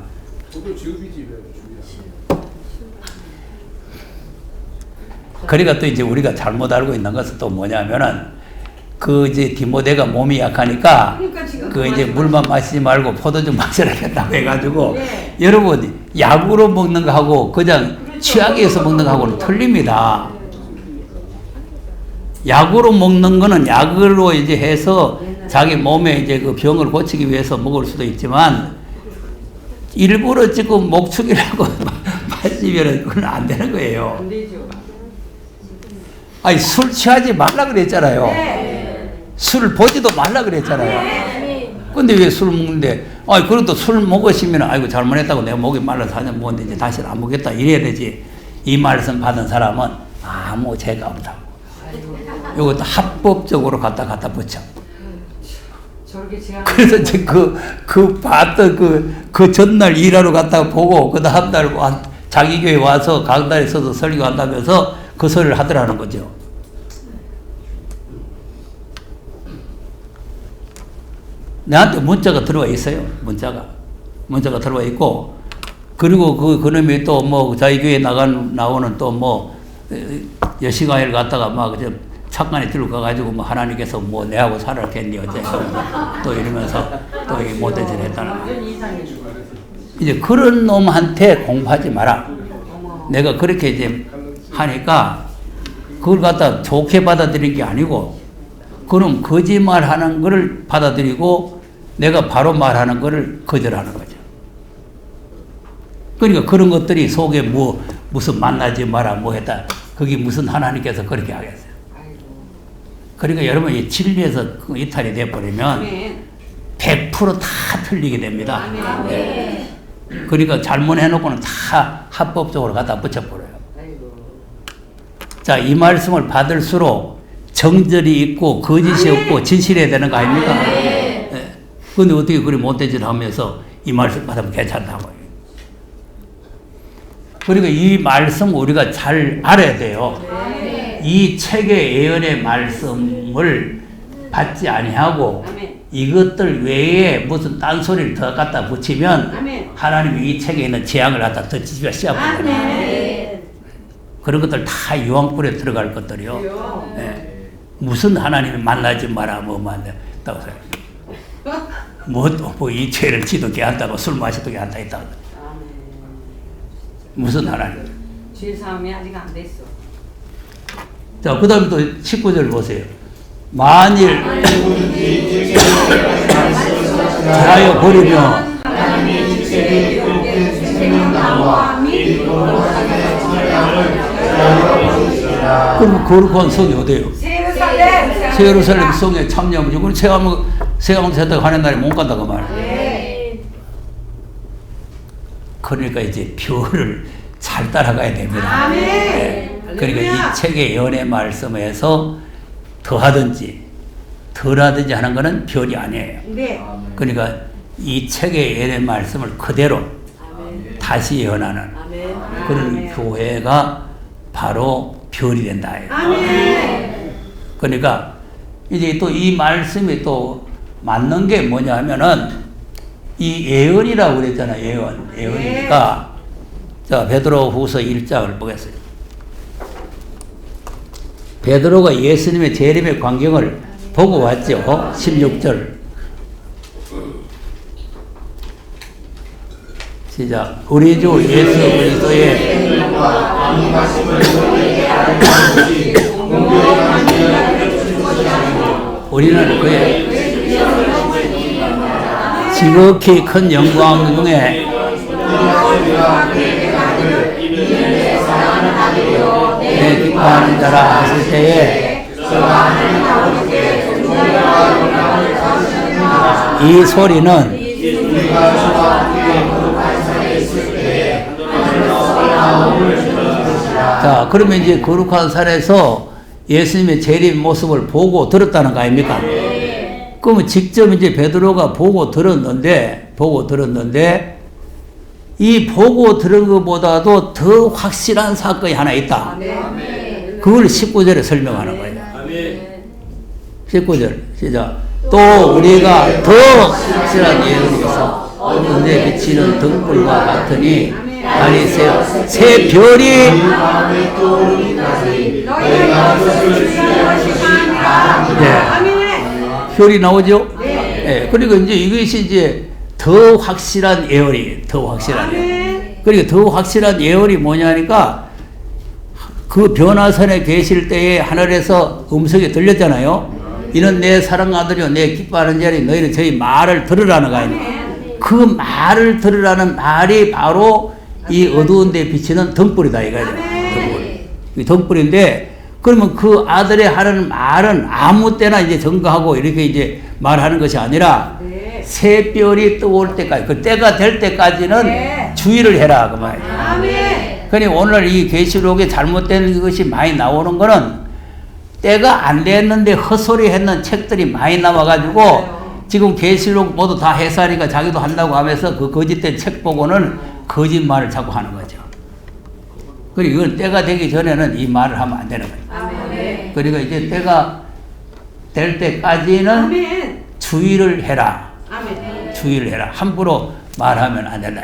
그러니까 또 이제 우리가 잘못 알고 있는 것은 또 뭐냐면은 그 이제 디모데가 몸이 약하니까 그러니까 지금 그 이제 말씀 물만 마시지 말고 포도주 마시라겠다고 해가지고 네. 여러분 약으로 먹는 거하고 그냥 그렇죠. 취하기 위해서 먹는 거하고는 틀립니다. 약으로 먹는 거는 약으로 이제 해서 자기 몸에 이제 그 병을 고치기 위해서 먹을 수도 있지만 일부러 지금 목축이라고 마시면 그건 안 되는 거예요. 안 되죠. 아니 술 취하지 말라 그랬잖아요. 네. 술을 보지도 말라 그랬잖아요. 근데 왜 술 먹는데 그래도 술 먹으시면 아이고 잘못했다고 내가 목이 말라서 한잔 먹었는데 이제 다시는 안 먹겠다 이래야 되지. 이 말씀 받은 사람은 아무 죄가 없다고. 이것도 합법적으로 갖다 붙여. 저렇게 제가 그래서 이제 봤던 그 전날 일하러 갔다가 보고 그 다음날 자기 교회 와서 강단에 서서 설교한다면서 그 소리를 하더라는 거죠. 나한테 문자가 들어와 있어요. 문자가 들어와 있고, 그리고 그놈이 또 뭐 자기 교회 나오는 또 뭐 여시가일 갔다가 막 착간에 들고 가가지고 뭐 하나님께서 뭐 내하고 살았겠니 어째 또 이러면서 또 못된 짓을 했다는 거예요. 완전 이상해져. 이제 그런 놈한테 공부하지 마라. 내가 그렇게 이제 하니까 그걸 갖다 좋게 받아들인 게 아니고, 그럼 거짓말 하는 거를 받아들이고 내가 바로 말하는 거를 거절하는 거죠. 그러니까 그런 것들이 속에 무슨 만나지 마라 뭐 했다. 그게 무슨 하나님께서 그렇게 하겠어요. 그러니까 여러분 이 진리에서 이탈이 돼버리면 100% 다 틀리게 됩니다. 네. 그러니까 잘못해놓고는 다 합법적으로 갖다 붙여버려요. 자, 이 말씀을 받을수록 정절이 있고 거짓이 없고 진실해야 되는 거 아닙니까? 네. 근데 어떻게 그리 못된 짓 하면서 이 말씀 받으면 괜찮다고요. 그러니까 이 말씀 우리가 잘 알아야 돼요. 이 책의 예언의 말씀을 받지 아니하고 이것들 외에 무슨 딴소리를 더 갖다 붙이면 하나님이 이 책에 있는 재앙을 갖다 더 집어 씌워버려요. 그런 것들 다 유황불에 들어갈 것들이요. 네. 무슨 하나님이 만나지 마라 뭐 만났다고 생각해요. 뭐 이 죄를 지도게 한다고 술 마시도게 한다 했다고. 무슨 하나님? 죄 사함이 아직 안 됐어. 자, 그 다음에 또 19절 보세요. 만일 자하여 버리면 그럼 거룩한 성이 어디예요? 예루살렘 성에 참여하면 그럼 세가면 세다가 하는 날에 못 간다 그 말. 그러니까 이제 표를 잘 따라가야 됩니다. 네. 그러니까 이 책의 연의 말씀에서 더하든지 덜하든지 하는 것은 별이 아니에요. 그러니까 이 책의 연의 말씀을 그대로 다시 예언하는 그런 교회가 바로 별이 된다. 그러니까 이제 또 이 말씀이 또 맞는 게 뭐냐 하면은 이 예언이라고 그랬잖아요. 예언이니까. 자, 베드로 후서 1장을 보겠어요. 베드로가 예수님의 재림의 광경을 보고 왔죠. 16절. 시작. 우리 주 예수 그리스도의 우리는 그의 지극히 큰 영광 중에 내 기뻐하는 자라 하실 때에 이 소리는 자, 그러면 이제 거룩한 산에서 예수님의 재림 모습을 보고 들었다는 거 아닙니까? 그러면 직접 이제 베드로가 보고 들었는데 이 보고 들은 것보다도 더 확실한 사건이 하나 있다. 그걸 19절에 설명하는 거예요. 19절 시작. 또 우리가 더 확실한 예언이 있어 어두운 데 비치는 등불과 같으니 아니 새 별이 별이 나오죠? 네. 그리고 이제 이것이 이제 더 확실한 예언이 더 확실한 예언. 그러니까 더 확실한 예언이 뭐냐니까 그 변화선에 계실 때에 하늘에서 음성이 들렸잖아요. 이는 내 사랑 아들이요 내 기뻐하는 자니 너희는 저희 말을 들으라는 거 아닙니까? 그 말을 들으라는 말이 바로 이 어두운 데 비치는 등불이다 이거죠. 등불. 등불인데 그러면 그 아들의 하는 말은 아무 때나 이제 증거하고 이렇게 이제 말하는 것이 아니라 새별이 떠올 때까지 그 때가 될 때까지는 주의를 해라 그 말이에요. 그러니 오늘 이 계시록에 잘못된 것이 많이 나오는 거는 때가 안 됐는데 헛소리 했는 책들이 많이 나와가지고 지금 계시록 모두 다 해설이가 자기도 한다고 하면서 그 거짓된 책 보고는 거짓말을 자꾸 하는 거죠. 그리고 이건 때가 되기 전에는 이 말을 하면 안 되는 거예요. 그러니까 이제 때가 될 때까지는 주의를 해라. 주의를 해라. 함부로 말하면 안 된다.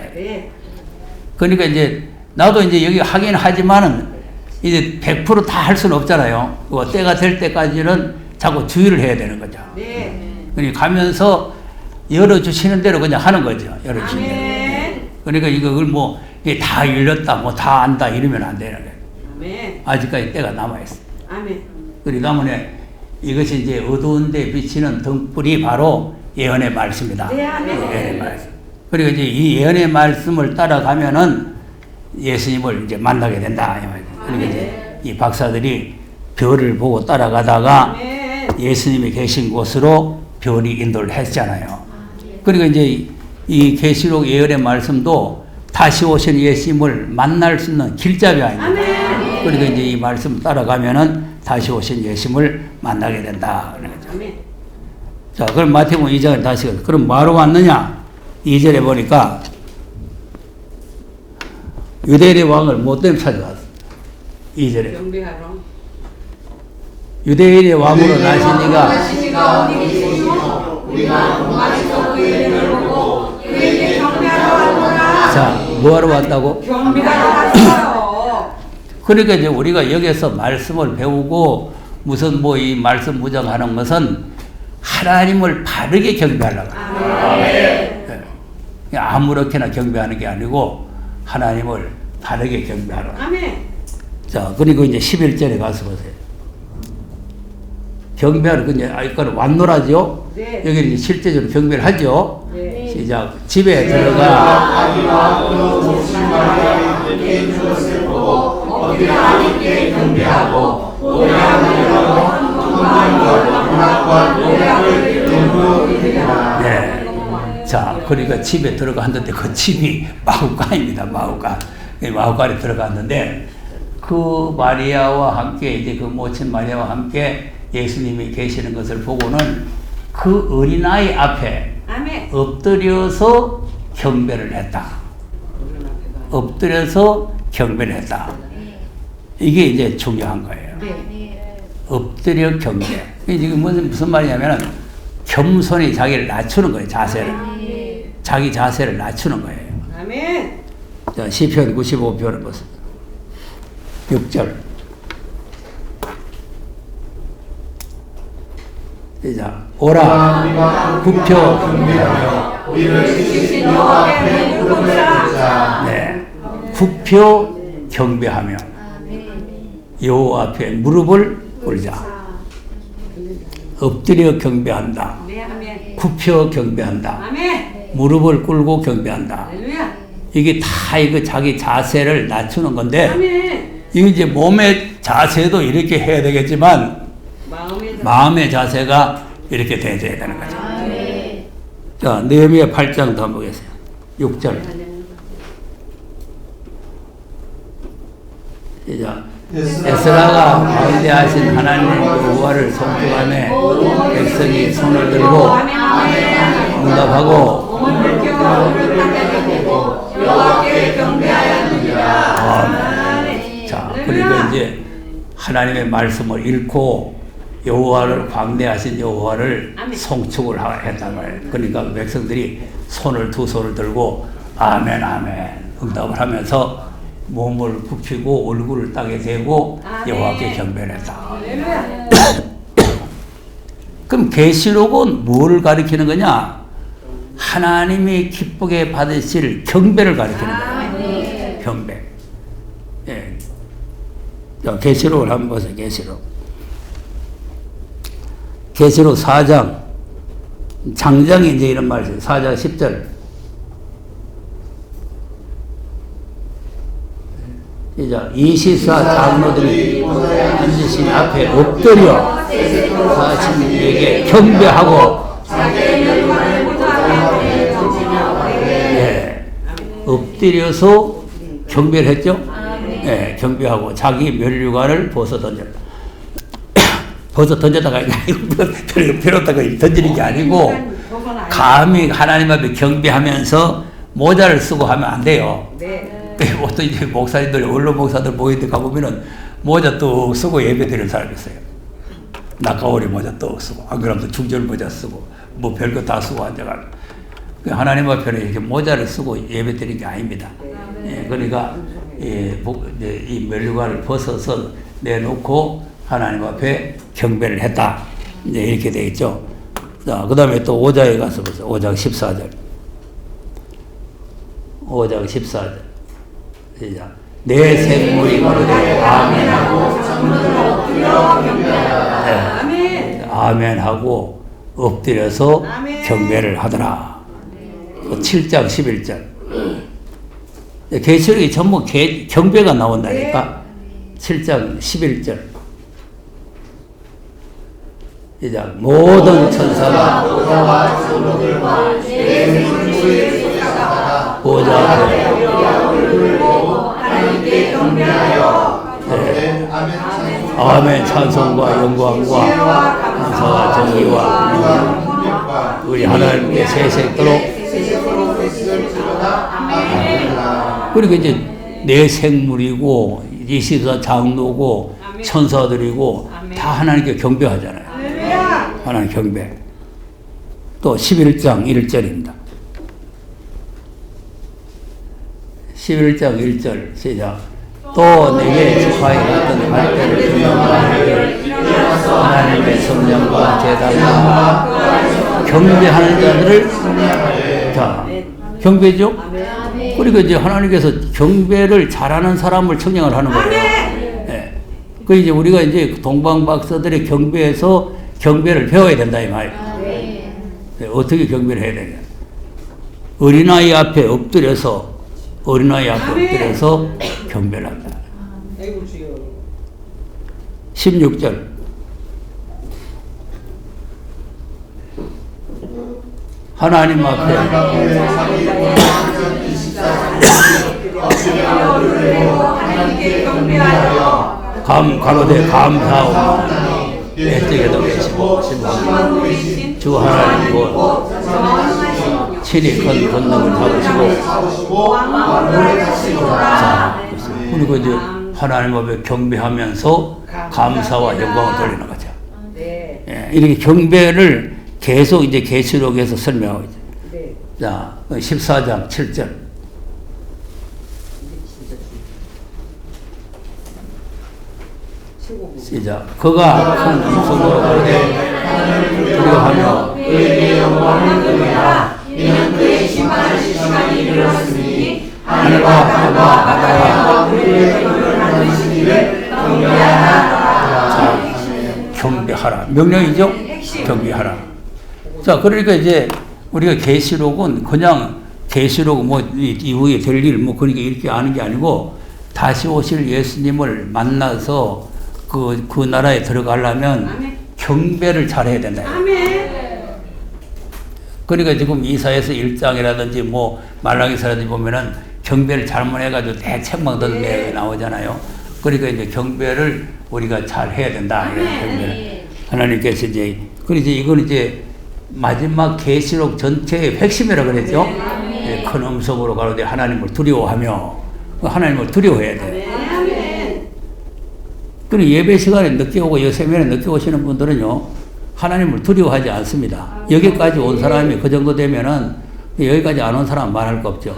그러니까 이제 나도 이제 여기 하긴 하지만은 이제 100% 다 할 수는 없잖아요. 때가 될 때까지는 자꾸 주의를 해야 되는 거죠. 그러니까 가면서 열어주시는 대로 그냥 하는 거죠. 열어주시는 대로. 그러니까 이걸 뭐 다 열렸다, 뭐 다 안다 이러면 안 되는 거예요. 아직까지 때가 남아있어. 그리고 때문에 이것이 이제 어두운 데 비치는 등불이 바로 예언의 말씀이다. 예언의 말씀. 그리고 이제 이 예언의 말씀을 따라가면은 예수님을 이제 만나게 된다. 그러니까 이제 이 박사들이 별을 보고 따라가다가 예수님이 계신 곳으로 별이 인도를 했잖아요. 그러니까 이제 이 계시록 예언의 말씀도 다시 오신 예수님을 만날 수 있는 길잡이 아닙니까? 그러니까 이제 이 말씀 따라가면은 다시 오신 예수님을 만나게 된다. 자, 그럼 마태복음 2장을 다시 그럼 뭐하러 왔느냐? 2절에 보니까 유대인의 왕을 뭐 때문에 찾아왔어? 2절에 유대인의 왕으로 나시니가 자, 뭐하러 왔다고? 그러니까 이제 우리가 여기서 말씀을 배우고 무슨 뭐 이 말씀 무장하는 것은 하나님을 바르게 경배하려고. 네. 아무렇게나 경배하는 게 아니고 하나님을 바르게 경배하라. 자, 그리고 이제 11절에 가서 보세요. 경배하는 건 이제 아까 완노라죠? 여기 이제 실제적으로 경배를 하죠? 시작. 집에 들어가. 네. 자, 그러니까 집에 들어갔는데 그 집이 마구간입니다. 마구간. 마구간에 들어갔는데 그 마리아와 함께 이제 그 모친 마리아와 함께 예수님이 계시는 것을 보고는 그 어린아이 앞에 엎드려서 경배를 했다. 엎드려서 경배를 했다. 이게 이제 중요한 거예요. 엎드려 경배. 이게 무슨 말이냐면은 겸손히 자기를 낮추는 거예요. 자세를. 자기 자세를 낮추는 거예요. 자, 시편 95편을 보세요. 6절. 자, 오라 굽혀 경배하며 우리를 지키신 여호와 앞에 무릎을 꿇자. 네, 굽혀 경배하며 여호와 앞에 무릎을 꿇자. 엎드려 경배한다. 네, 아멘. 굽혀 경배한다. 아멘. 무릎을 꿇고 경배한다. 할렐루야. 이게 다 이거 자기 자세를 낮추는 건데, 아멘. 이게 이제 몸의 자세도 이렇게 해야 되겠지만, 마음의 자세가 이렇게 돼야 되는 거죠. 자, 느헤미야 8장 더 한번 보겠어요. 6절. 시작. 에스라가 광대하신 하나님 여호와를 송축하며 백성이 손을 들고 응답하고 여호와께 경배하였느니라. 아멘. 자, 그러니까 이제 하나님의 말씀을 읽고 여호와를 광대하신 여호와를 송축을 했단 말이에요. 그러니까 백성들이 두 손을 들고 아멘 아멘 응답을 하면서 몸을 굽히고 얼굴을 땅에 대고 여호와께 경배를 했다. 그럼 계시록은 뭐를 가리키는 거냐? 하나님이 기쁘게 받으실 경배를 가리키는 거예요. 경배. 예. 자, 계시록을 한번 보세요. 계시록 4장 장장이 이제 이런 말이에요. 4장 10절. 이제 24 장로들이 앉으신 앞에 엎드려 하나님에게 경배하고, 예, 엎드려서 경배를 했죠. 예, 경배하고 자기 면류관을 벗어 던졌다. 벗어 던졌다가 펴놓다가 던지는 게 아니고, 감히 하나님 앞에 경배하면서 모자를 쓰고 하면 안 돼요. 어떤 이제 목사님들, 언론 목사들 모이는데 가보면은 모자 또 쓰고 예배 드리는 사람이 있어요. 낙가오리 모자 또 쓰고, 안 그러면 중절 모자 쓰고, 뭐 별거 다 쓰고 앉아가지고. 하나님 앞에는 이렇게 모자를 쓰고 예배 드리는 게 아닙니다. 예, 그러니까, 이 면류관을 벗어서 내놓고 하나님 앞에 경배를 했다. 이제 이렇게 되어 있죠. 자, 그 다음에 또 5장에 가서 보세요. 5장 14절. 5장 14절. 시작. 내 생물이 거르되 아멘하고 아멘하고 엎드려서 경배를 하더라. 7장 11절. 계시록이 전부 경배가 나온다니까. 7장 11절. 시작. 모든 천사가 보좌 하나님께 경배하여 아멘. 찬송과 영광과 감사와 정의와 우리 하나님께 세세토록. 그러니까 이제 내 생물이고 24 장로고 천사들이고 다 하나님께 경배하잖아요. 하나님 경배. 또 11장 1절입니다. 11장 1절 시작. 또 내게 지파에 갔던 갈대를 경영하기를 하나님의 성령과 제단과 경배하는 자들을, 자, 경배죠? 그러니까 이제 하나님께서 경배를 잘하는 사람을 청량을 하는 거예요. 네. 그 이제 우리가 이제 동방박사들의 경배에서 경배를 배워야 된다 이 말이에요. 네. 어떻게 경배를 해야 되냐? 어린아이 앞에 엎드려서 경배를 한다. 16절. 하나님 앞에 가로되 감사하오 애적에도 계시고 주 하나님 곧 친히 큰 권능을 잡으시고. 자, 그리고 이제 하나님 앞에 경배하면서 감사와 영광을 돌리는 거죠. 예, 이렇게 경배를 계속 이제 계시록에서 설명하고 있죠. 자, 14장 7절. 시작. 그가 큰 음성으로 그러되 두려워하며 그에게 영광을 돌리라. 이는 그의 심판하실 시간이 이르렀으니 하늘과 땅과 바다와 그의 그를 만드신 이를 경배하라. 자, 경배하라. 명령이죠? 경배하라. 자, 그러니까 이제 우리가 계시록은 그냥 계시록 뭐 이후에 될 일 뭐 그러니까 이렇게 아는 게 아니고 다시 오실 예수님을 만나서 그 나라에 들어가려면 아멘. 경배를 잘해야 된다. 아멘. 그러니까 지금 이사야서 1장이라든지 뭐 말라기서라든지 보면은 경배를 잘못해가지고 대책만 듣는 내용이 나오잖아요. 그러니까 이제 경배를 우리가 잘 해야 된다. 이런 경배를. 하나님께서 이제, 그래서 이건 이제 마지막 계시록 전체의 핵심이라 그랬죠. 예, 큰 음성으로 가로되 하나님을 두려워하며, 하나님을 두려워해야 돼요. 아멘. 그리고 예배 시간에 늦게 오고 요새면에 늦게 오시는 분들은요, 하나님을 두려워하지 않습니다. 여기까지 온 사람이 그 정도 되면은 여기까지 안 온 사람 말할 거 없죠.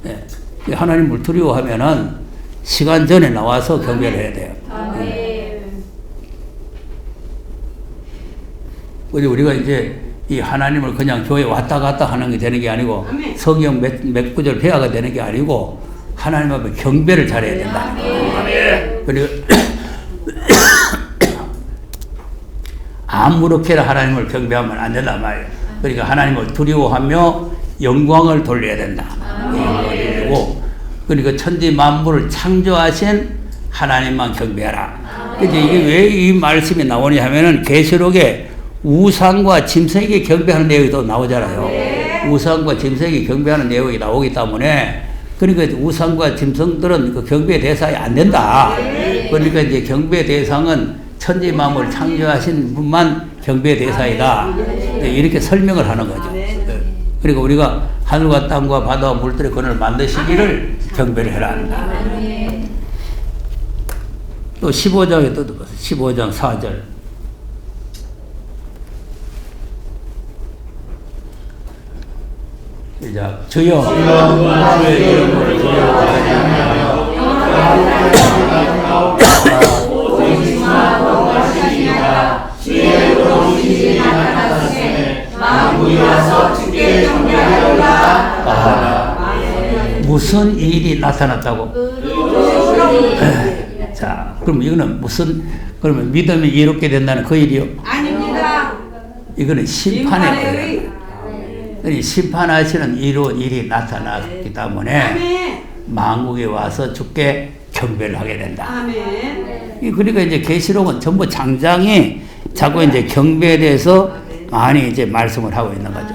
예, 하나님을 두려워하면은 시간 전에 나와서 경배를 해야 돼요. 우리가 이제 이 하나님을 그냥 교회 왔다 갔다 하는 게 되는 게 아니고 성경 몇 구절 배워가 되는 게 아니고 하나님 앞에 경배를 잘해야 된다. 그리고 아무렇게나 하나님을 경배하면 안 된단 말이에요. 그러니까 하나님을 두려워하며 영광을 돌려야 된다. 그리고 그러니까 천지 만물을 창조하신 하나님만 경배하라. 이제 이게 왜 이 말씀이 나오냐 하면은 계시록에 우상과 짐승에게 경배하는 내용이 또 나오잖아요. 우상과 짐승에게 경배하는 내용이 나오기 때문에 그러니까 우상과 짐승들은 그 경배 대상이 안 된다. 그러니까 이제 경배 대상은 천지 만물을 창조하신 분만 경배 대상이다. 이렇게 설명을 하는 거죠. 그리고 우리가 하늘과 땅과 바다와 물들의 근원을 만드시기를 경배를 해라 한다. 또 15장에 또 15장 4절. 시작. 주여 주의 이름을 두려워하지 아니하며 주의 의로우신지 나타나시네 만물이 와서 주께 경배하리로다. 무슨 일이 나타났다고? 자, 그럼 이거는 무슨, 그러면 믿음이 이롭게 된다는 그 일이요? 아닙니다. 이거는 심판의 일. 심판하시는 이로운 일이 나타났기 때문에 만국에 와서 주께 경배를 하게 된다. 아멘. 그러니까 이제 계시록은 전부 장장이 자꾸 이제 경배에 대해서 많이 이제 말씀을 하고 있는 거죠.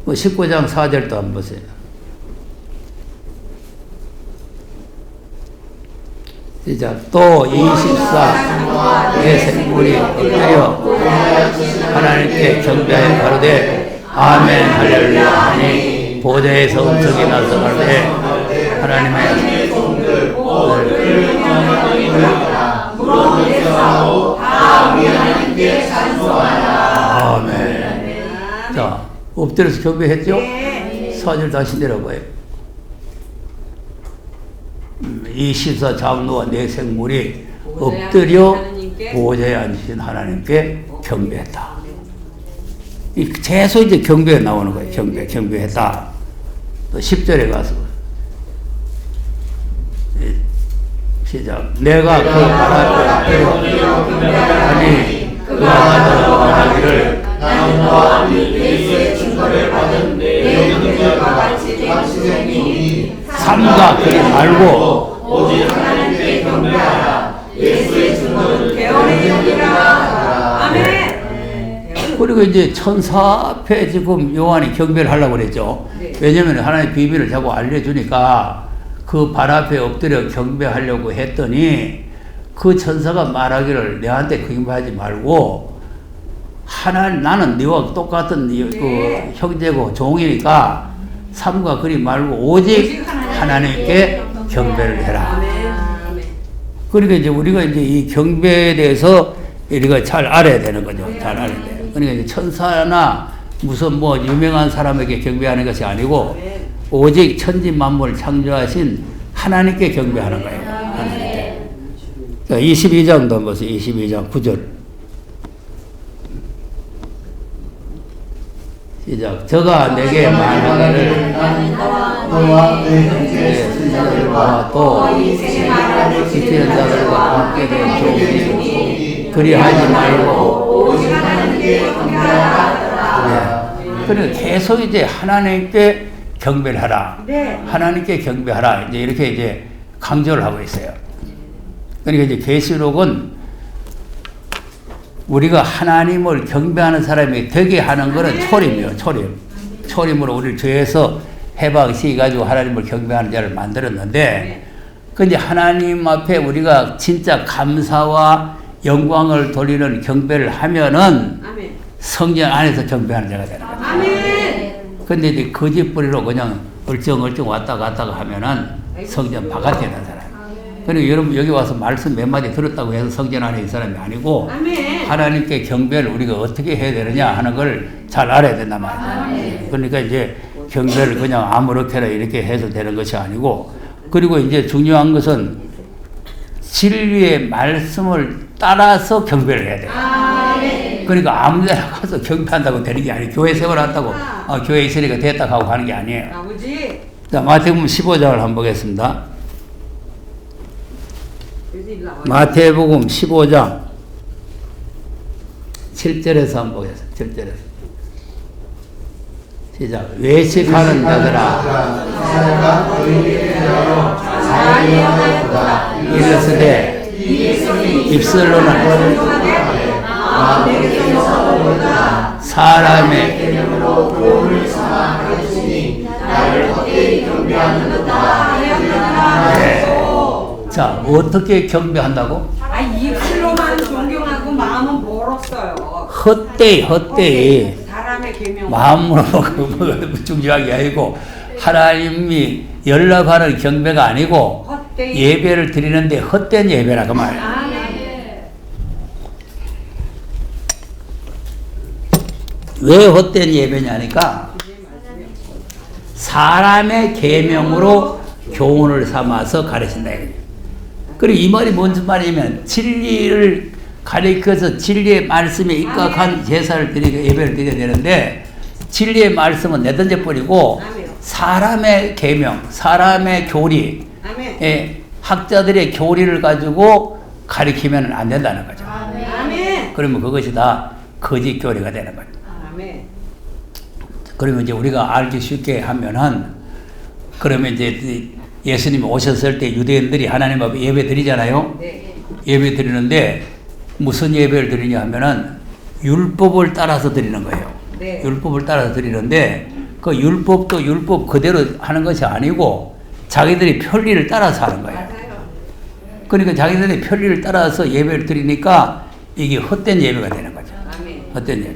19장 4절도 한번 보세요. 시작. 또 24 내 생물이 엎드려 하나님께 경배하여 가로되 아멘 할렐루야 하니 보좌에서 음성이 나서 가로되 하나님의 종들 아멘. 자, 엎드려서 경배했죠? 4절 다시 내려봐요. 24 장로와 내 생물이 엎드려 보좌에 앉으신 하나님께 경배했다. 이 계속 이제 경배가 나오는 거예요. 경배했다. 또 10절에 가서 시작. 내가 그 바람에 엎드려 아니 그가 받은 원하기를 나무와 예수의 증거를 받은 내 영들과 같이 되니 삼가 그리 말고 오직 하나님께 경배하라. 예수의 증거는 개헌의 영이라. 아멘. 그리고 이제 천사 앞에 지금 요한이 경배를 하려고 그랬죠. 왜냐면 하나님의 비밀을 자꾸 알려주니까 그 발 앞에 엎드려 경배하려고 했더니 그 천사가 말하기를 내한테 경배하지 말고 나는 네와 똑같은 그 형제고 종이니까 삼가 그리 말고 오직 하나님께 경배를 해라. 그러니까 이제 우리가 이제 이 경배에 대해서 우리가 잘 알아야 되는 거죠. 잘 알아야 돼요. 그러니까 이제 천사나 무슨 뭐 유명한 사람에게 경배하는 것이 아니고 오직 천지 만물을 창조하신 하나님께 경배하는 거예요. 하나님께. 자, 22장도 보세요. 22장 9절. 시작. 저가 내게 말하기를 너와 내 형제 순자들과 또 이스라엘 자들과 함께 된 종이 그리하지 말고. 오직 하나님께 경배하라. 네. 그러니까 계속 이제 하나님께 경배를 하라. 네. 하나님께 경배하라. 이제 이렇게 이제 강조를 하고 있어요. 그러니까 이제 계시록은 우리가 하나님을 경배하는 사람이 되게 하는 것은 초림이에요. 초림. 초림으로 우리를 죄에서 해방시켜가지고 하나님을 경배하는 자를 만들었는데, 근데 하나님 앞에 우리가 진짜 감사와 영광을 돌리는 경배를 하면은 아멘. 성전 안에서 경배하는 자가 되는 거죠. 아멘. 근데 이제 거짓부리로 그냥 얼쩡얼쩡 왔다 갔다가 하면은 성전 바깥에 있는 사람. 그러니까 여러분 여기 와서 말씀 몇 마디 들었다고 해서 성전 안에 있는 사람이 아니고 아멘. 하나님께 경배를 우리가 어떻게 해야 되느냐 하는 걸 잘 알아야 된단 말이에요. 그러니까 이제 경배를 그냥 아무렇게나 이렇게 해서 되는 것이 아니고, 그리고 이제 중요한 것은 진리의 말씀을 따라서 경배를 해야 돼요. 아멘. 그러니까 아무데나 가서 경배한다고 되는 게 아니에요. 교회 세워놨다고 교회에 있으니까 됐다 하고 하는 게 아니에요. 아버지. 자, 마태복음 15장을 한번 보겠습니다. 마태복음 15장 7절에서 한번 보겠습니다. 7절에서 시작. 외식하는 자들아 이르시되 입술로는 사람의 네. 자, 어떻게 경배한다고? 아, 입술로만 존경하고 마음은 멀었어요. 헛되이 사람의 계명. 마음으로 중요한 게 아니고 하나님이 연락하는 경배가 아니고 헛되이. 예배를 드리는데 헛된 예배라 그 말이에요. 아멘. 왜 헛된 예배냐니까 사람의 계명으로 교훈을 삼아서 가르친다. 그리고 이 말이 무슨 말이냐면 진리를 가리켜서 진리의 말씀에 입각한 제사를 드리고 예배를 드려야 되는데, 진리의 말씀은 내던져 버리고 사람의 계명, 사람의 교리, 학자들의 교리를 가지고 가리키면 안 된다는 거죠. 아멘. 그러면 그것이 다 거짓 교리가 되는 거죠. 아멘. 그러면 이제 우리가 알기 쉽게 하면은, 그러면 이제 예수님이 오셨을 때 유대인들이 하나님 앞에 예배 드리잖아요. 네. 예배 드리는데 무슨 예배를 드리냐 하면은 율법을 따라서 드리는 거예요. 네. 율법을 따라서 드리는데 그 율법도 율법 그대로 하는 것이 아니고 자기들이 편리를 따라서 하는 거예요. 맞아요. 그러니까 자기들이 편리를 따라서 예배를 드리니까 이게 헛된 예배가 되는 거죠. 아멘. 헛된 예배.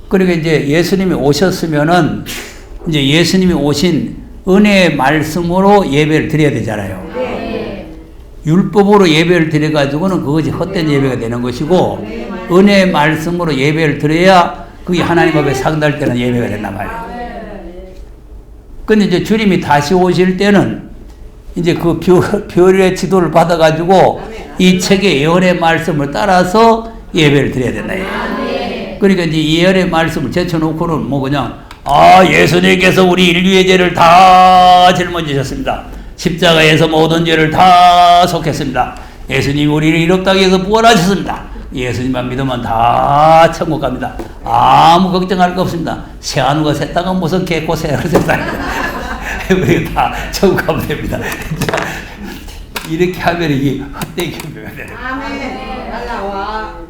그러니까 이제 예수님이 오셨으면은 이제 예수님이 오신 은혜의 말씀으로 예배를 드려야 되잖아요. 네. 율법으로 예배를 드려가지고는 그것이 헛된 예배가 되는 것이고, 은혜의 말씀으로 예배를 드려야 그게 하나님 앞에 상달할 때는 예배가 된단 말이에요. 근데 이제 주님이 다시 오실 때는 이제 그 별의 지도를 받아가지고 이 책의 예언의 말씀을 따라서 예배를 드려야 된다. 그러니까 이제 예언의 말씀을 제쳐놓고는 뭐 그냥 예수님께서 우리 인류의 죄를 다 짊어지셨습니다. 십자가에서 모든 죄를 다 속했습니다. 예수님 우리를 이롭다기 위해서 부활하셨습니다. 예수님만 믿으면 다 천국 갑니다. 아무 걱정할 거 없습니다. 새하늘과 새 땅은 무슨 개코 새하늘 새 땅. 우리 다 천국 가면 됩니다. 이렇게 하면 이게 헛되게 경배가 되는 거예요. 아멘. 날라와.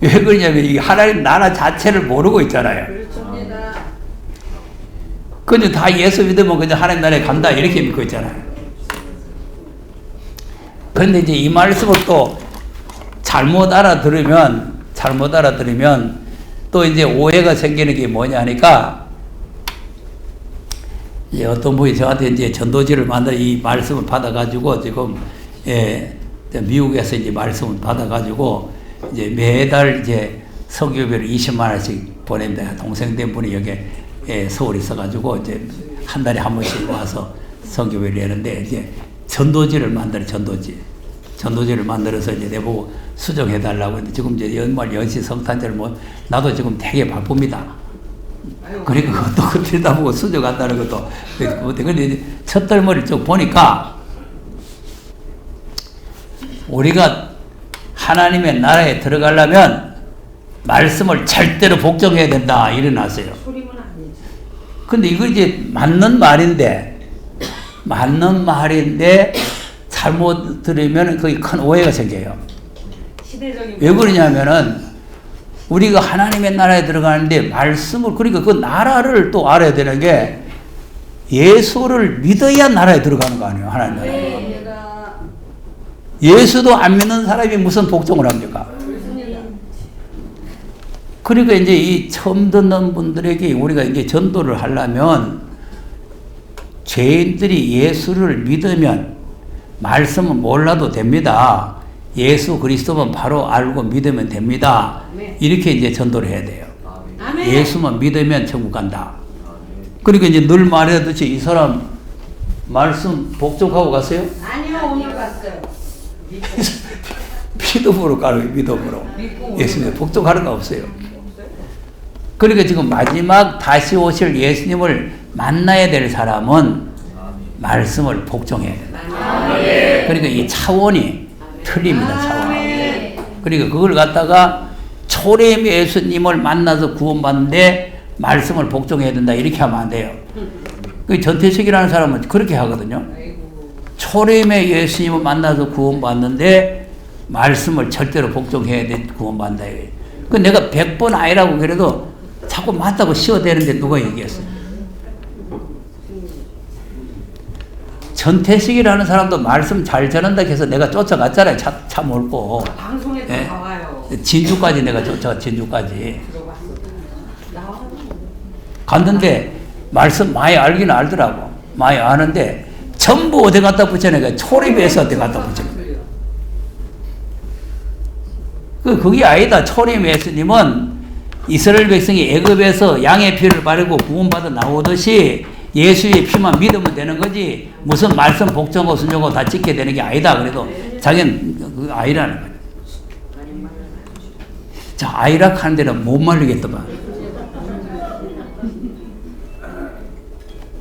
왜 그러냐면 이게 하나님 나라 자체를 모르고 있잖아요. 그렇습니다. 근데 다 예수 믿으면 그냥 하나님 나라에 간다 이렇게 믿고 있잖아요. 근데 이제 이 말씀을 또 잘못 알아들으면 또 이제 오해가 생기는 게 뭐냐 하니까, 이제 어떤 분이 저한테 이제 전도지를 만들어 이 말씀을 받아가지고 지금 미국에서 이제 말씀을 받아가지고 이제 매달 이제 석유비를 20만 원씩 보낸다. 동생 된 분이 여기 서울에 있어가지고 이제 한 달에 한 번씩 와서 석유비를 내는데, 이제 전도지를 만들어서 이제 내보고 수정해달라고 했는데, 지금 이제 연말 연시 성탄절 나도 지금 되게 바쁩니다. 그러니까 그것도 그때다 보고 수정한다는 것도. 근데 이제 첫달머리를 쭉 보니까 우리가 하나님의 나라에 들어가려면 말씀을 절대로 복종해야 된다 일어났어요. 근데 이거 이제 맞는 말인데 잘못 들으면 거기 큰 오해가 생겨요. 왜 그러냐면은 우리가 하나님의 나라에 들어가는데 말씀을, 그러니까 그 나라를 또 알아야 되는 게 예수를 믿어야 나라에 들어가는 거 아니에요, 하나님 나라에. 예수도 안 믿는 사람이 무슨 복종을 합니까? 그러니까 이제 이 처음 듣는 분들에게 우리가 이제 전도를 하려면 죄인들이 예수를 믿으면 말씀은 몰라도 됩니다. 예수 그리스도만 바로 알고 믿으면 됩니다. 이렇게 이제 전도를 해야 돼요. 예수만 믿으면 천국 간다. 그러니까 이제 늘 말하듯이 이 사람 말씀 복종하고 갔어요? 아니요, 오늘 갔어요. 믿음으로 가요, 믿음으로. 예수님 복종하는 거 없어요. 그러니까 지금 마지막 다시 오실 예수님을 만나야 될 사람은 말씀을 복종해야 된다. 그러니까 이 차원이 틀립니다, 차원. 그러니까 그걸 갖다가 초림 예수님을 만나서 구원받는데 말씀을 복종해야 된다 이렇게 하면 안 돼요. 그 전태식이라는 사람은 그렇게 하거든요. 초림의 예수님을 만나서 구원받는데 말씀을 절대로 복종해야 돼, 구원받는다. 그 내가 100번 아니라고 그래도 자꾸 맞다고 씌워대는데 누가 얘기했어요? 전태식이라는 사람도 말씀 잘 전한다 해서 내가 쫓아갔잖아요. 차 몰고. 방송에도 예? 나와요. 진주까지 내가 쫓아가, 진주까지. 갔는데 말씀 많이 알긴 알더라고. 많이 아는데 전부 어디 갖다 붙여내가 초림에서 어디 갖다 붙여내. 그게 아니다. 초림 예수님은 이스라엘 백성이 애굽에서 양의 피를 바르고 구원받아 나오듯이 예수의 피만 믿으면 되는 거지 무슨 말씀 복종하고 순종하고 다 지켜야 되는 게 아니다. 그래도 자기는 그 아이라는 거예요. 자, 아이락 하는 데는 못 말리겠더만.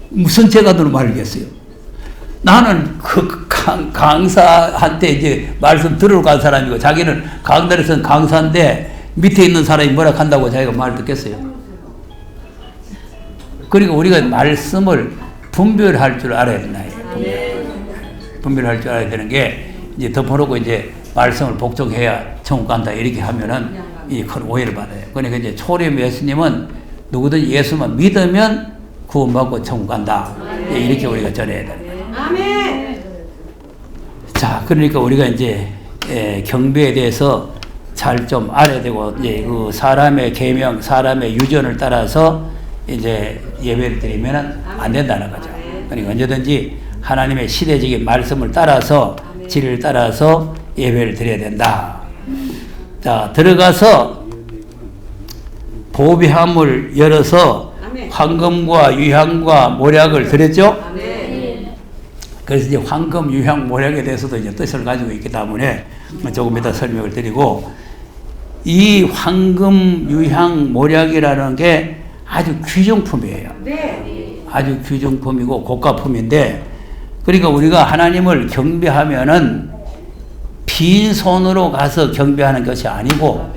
무슨 죄가 들어 말리겠어요. 나는 그 강사한테 이제 말씀 들으러 간 사람이고 자기는 강단에서는 강사인데 밑에 있는 사람이 뭐라 한다고 자기가 말을 듣겠어요. 그러니까 우리가 말씀을 분별할 줄 알아야 된다. 분별할 줄 알아야 되는 게 이제 덮어놓고 이제 말씀을 복종해야 천국 간다 이렇게 하면은 이 큰 오해를 받아요. 그러니까 이제 초림 예수님은 누구든 예수만 믿으면 구원받고 천국 간다. 이렇게 우리가 전해야 돼. 아멘. 자, 그러니까 우리가 이제 경배에 대해서 잘 좀 알아야 되고 이제 그 사람의 계명, 사람의 유전을 따라서 이제 예배를 드리면 안 된다는 거죠. 그러니까 언제든지 하나님의 시대적인 말씀을 따라서 진리를 따라서 예배를 드려야 된다. 자, 들어가서 보배함을 열어서 황금과 유향과 모략을 드렸죠. 그래서 이제 황금, 유향, 모략에 대해서도 이제 뜻을 가지고 있기 때문에 조금 이따 설명을 드리고, 이 황금, 유향, 모략이라는 게 아주 귀중품이에요. 아주 귀중품이고 고가품인데, 그러니까 우리가 하나님을 경배하면은 빈손으로 가서 경배하는 것이 아니고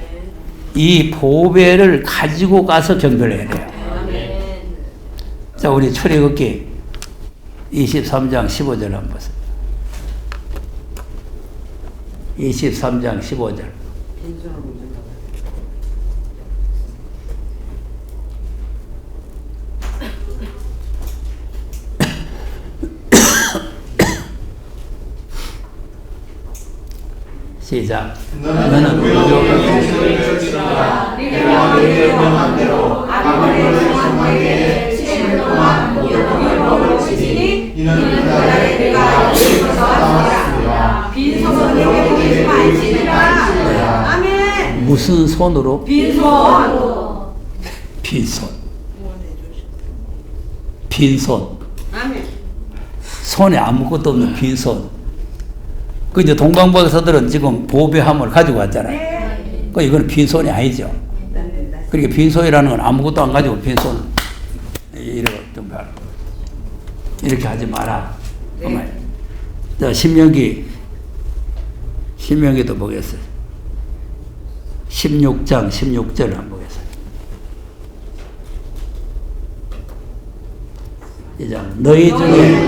이 보배를 가지고 가서 경배를 해야 돼요. 자, 우리 출애굽기 23장 15절 한번 보세요. 23장 15절. 시작. 너는 내가 너희의 명함대로 아버지의 성령에게 7일 동안 무릎을 치니 이는 그날에 내가 여기서 왔습니다. 빈손으로 보이지 말지니라. 아멘. 무슨 손으로? 빈손. 빈손. 빈손. 아멘. 손에 아무것도 없는 빈손. 그 이제 동방박사들은 지금 보배함을 가지고 왔잖아요. 그 이거는 빈손이 아니죠. 그러니까 빈손이라는 건 아무것도 안 가지고 빈손 이렇게 하지 마라. 자, 신명기 신명기도 보겠어요. 16장 16절 한번 보겠어요. 이제 너희 중에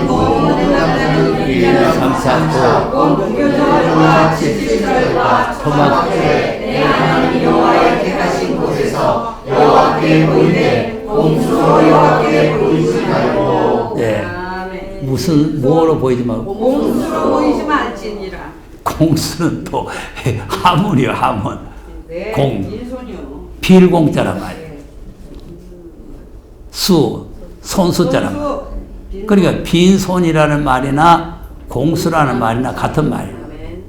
일을 삼삼고 무교절과 칠칠절과 토막절에 내 하나님 여호와의 택하신 곳에서 여호와께 보이되 공수로 여호와께 보이시나요? 네. 아멘. 무슨 뭐로 보이지 말고 공수로 보이시면 알지니라. 공수는 또 하문이요 하문. 네. 공. 인손이요. 빌공자란 말이에요. 수 손수자란 말이에요. 공수. 그러니까 빈손이라는 말이나 공수라는 말이나 같은 말이에요. 아멘.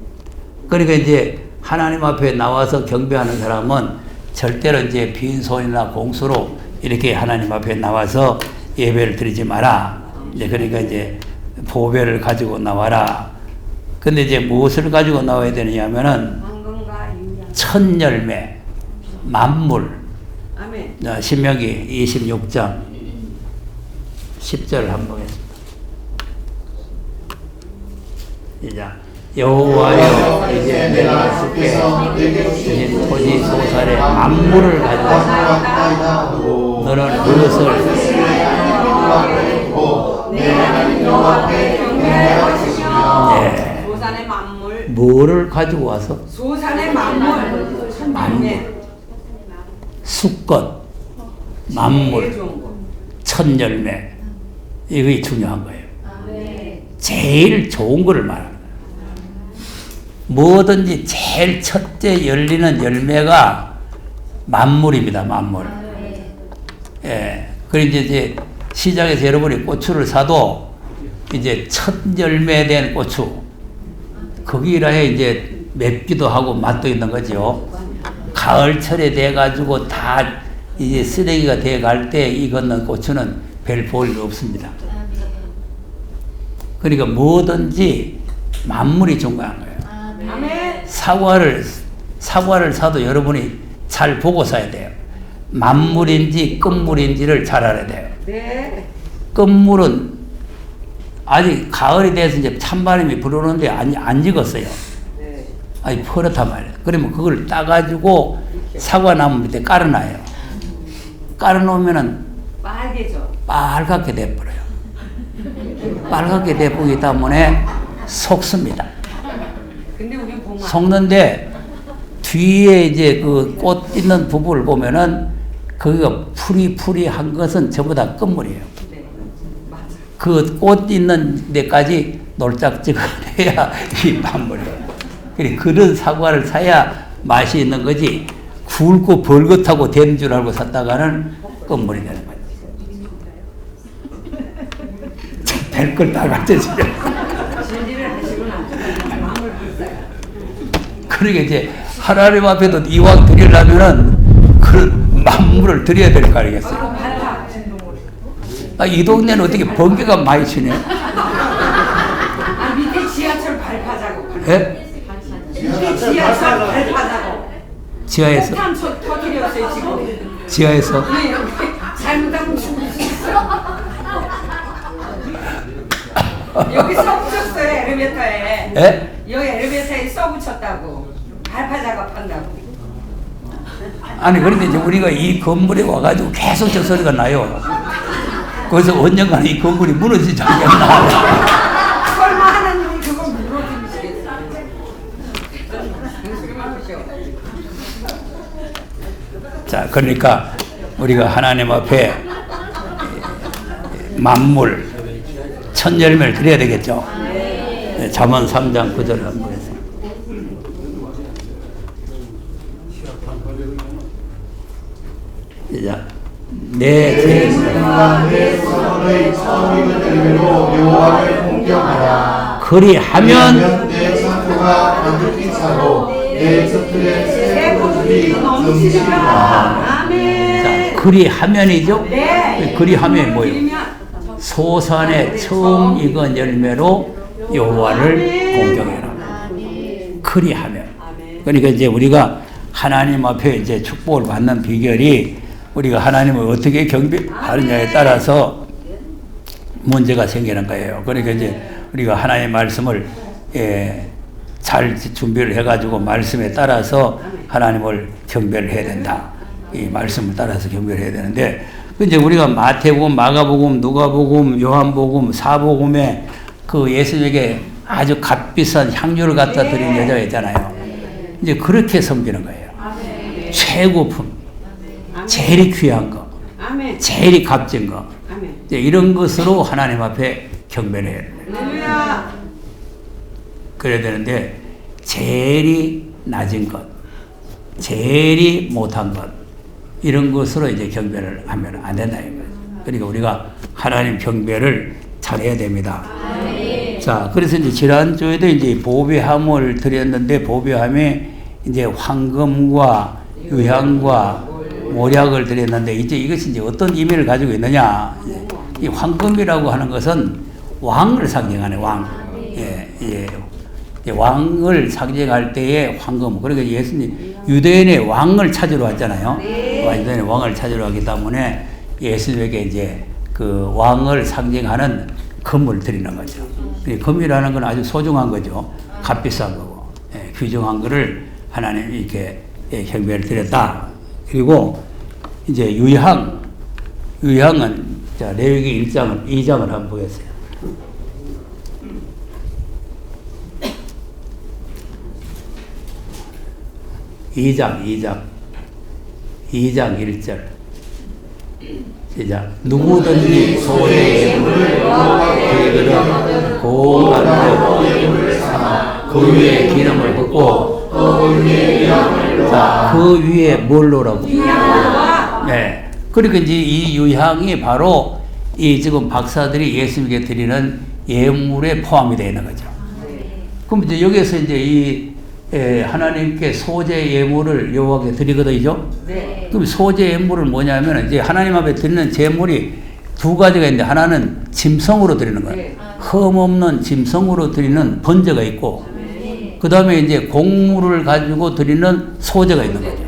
그러니까 이제 하나님 앞에 나와서 경배하는 사람은 절대로 이제 빈손이나 공수로 이렇게 하나님 앞에 나와서 예배를 드리지 마라. 이제 그러니까 이제 보배를 가지고 나와라. 근데 이제 무엇을 가지고 나와야 되느냐 하면은 황금과 유향. 첫 열매, 만물. 아멘. 신명기 26장 10절을 한번 보겠습니다. 이제 여호와여 이제 내가 주께 주신 토지 소산의 만물을 가지고 너는 그것을 내 하나님 여호와께 경배할 것이며 네. 소산의 만물. 뭐를 가지고 와서 소산의 만물. 만물. 수컷 만물 제일 좋은 거. 첫 열매 이게 중요한 거예요. 아멘. 제일 좋은 거를 말하는 거예요. 뭐든지 제일 첫째 열리는 열매가 만물입니다. 만물. 예. 그리고 이제 시장에서 여러분이 고추를 사도 이제 첫 열매된 고추 거기라 해 이제 맵기도 하고 맛도 있는 거죠. 가을철에 돼 가지고 다 이제 쓰레기가 돼 갈 때 익었는 고추는 별 볼일 없습니다. 그러니까 뭐든지 만물이 중요한 거예요. 아멘. 사과를 사도 여러분이 잘 보고 사야 돼요. 만물인지 끝물인지를 잘 알아야 돼요. 네. 끝물은 아직 가을이 돼서 이제 찬바람이 불어오는데 안 익었어요. 네. 아니 퍼렇단 말이에요. 그러면 그걸 따가지고 사과나무 밑에 깔아놔요. 깔아놓으면은 빨개져. 빨갛게 돼버려요. 빨갛게 돼버리기 때문에 속습니다. 근데 우리 보면 속는데 뒤에 이제 그 꽃 있는 부분을 보면은 거기가 푸리푸리한 것은 전부 다 끝물이에요. 네. 맞아. 그 꽃 있는 데까지 놀짝지근해야 이 만물이에요. 그런 사과를 사야 맛이 있는 거지 굵고 벌겋하고 된 줄 알고 샀다가는 끝물이 되는 거예요. 별걸 다 갖춰지죠. 진리를 하시구나. 마음을 불사요. 그러니까 이제 하나님 앞에도 이왕 드리려면은 그 만물을 드려야 될 거 아니겠어요? 발라. 이 동네는 어떻게 번개가 많이 치네? 아 밑에 지하철 발파자고. 예? 밑에 지하철 발파자고. 지하에서? 폭탄 터뜨렸어요 지금. 지하에서? 네, 여기 잘못하면 죽을 수 있어. 여기 써붙였어요 엘리베이터에. 예? 여기 엘리베이터에 써붙였다고. 발파 작업한다고. 아니, 그런데 이제 우리가 이 건물에 와가지고 계속 저 소리가 나요. 그래서 언젠가는 이 건물이 무너지지 않겠나. 설마 하나님이 그걸 물어주시겠어요? 그만 보시오. 자, 그러니까 우리가 하나님 앞에 만물, 첫 열매를 드려야 되겠죠. 네, 잠언 3장 9절을 한번 보겠습니다. 자, 내 재물과 내 손의 처음 익은 열매로 여호와를 공경하라. 그리하면 내 창고가 가득히 차고 내 젖들의 새 포도들이 넘치리라. 아멘. 그리하면이죠. 네. 그리하면 뭐예요? 소산의 처음 익은 열매로 여호와를 공경해라. 그리하면. 그러니까 이제 우리가 하나님 앞에 이제 축복을 받는 비결이 우리가 하나님을 어떻게 경배하느냐에 따라서 문제가 생기는 거예요. 그러니까 이제 우리가 하나님의 말씀을 잘 준비를 해가지고 말씀에 따라서 하나님을 경배를 해야 된다. 이 말씀을 따라서 경배를 해야 되는데, 이제 우리가 마태복음, 마가복음, 누가복음, 요한복음, 사복음에 그 예수님에게 아주 값비싼 향유를 갖다 드린 여자가 있잖아요. 이제 그렇게 섬기는 거예요. 최고품, 제일 귀한 거, 제일 값진 거, 이제 이런 것으로 하나님 앞에 경배를 해야 돼요. 그래야 되는데, 제일 낮은 것, 제일 못한 것, 이런 것으로 이제 경배를 하면 안 된다 이거죠. 그러니까 우리가 하나님 경배를 잘해야 됩니다. 자, 그래서 이제 지난주에도 이제 보배함을 드렸는데, 보배함에 이제 황금과 유향과 모략을 드렸는데, 이제 이것이 이제 어떤 의미를 가지고 있느냐. 이 황금이라고 하는 것은 왕을 상징하는 왕. 왕을 상징할 때의 황금. 그러니까 예수님, 유대인의 왕을 찾으러 왔잖아요. 유대인의 왕을 찾으러 왔기 때문에 예수님에게 이제 그 왕을 상징하는 금을 드리는 거죠. 금이라는 건 아주 소중한 거죠. 값비싼 거고. 귀중한 거를 하나님이 이렇게 경배를 드렸다. 그리고 이제 유향은 자, 레위기 2장을 한번 보겠어요. 2장 1절. 시작. 누구든지 소의 예물을 드리거든 고운 예물을 삼아 그 위에 기름을 붓고 그 위에 뭘 놓으라고? 네. 그러니까 이제 이 유향이 바로 이 지금 박사들이 예수님께 드리는 예물에 포함이 되어 있는 거죠. 그럼 이제 여기서 이제 이 하나님께 소재 예물을 여호와께 드리거든요. 네. 그럼 소재 예물은 뭐냐면 이제 하나님 앞에 드리는 제물이 두 가지가 있는데, 하나는 짐승으로 드리는 거예요. 네. 흠 없는 짐승으로 드리는 번제가 있고, 네. 그 다음에 이제 곡물을 가지고 드리는 소재가 있는 거죠.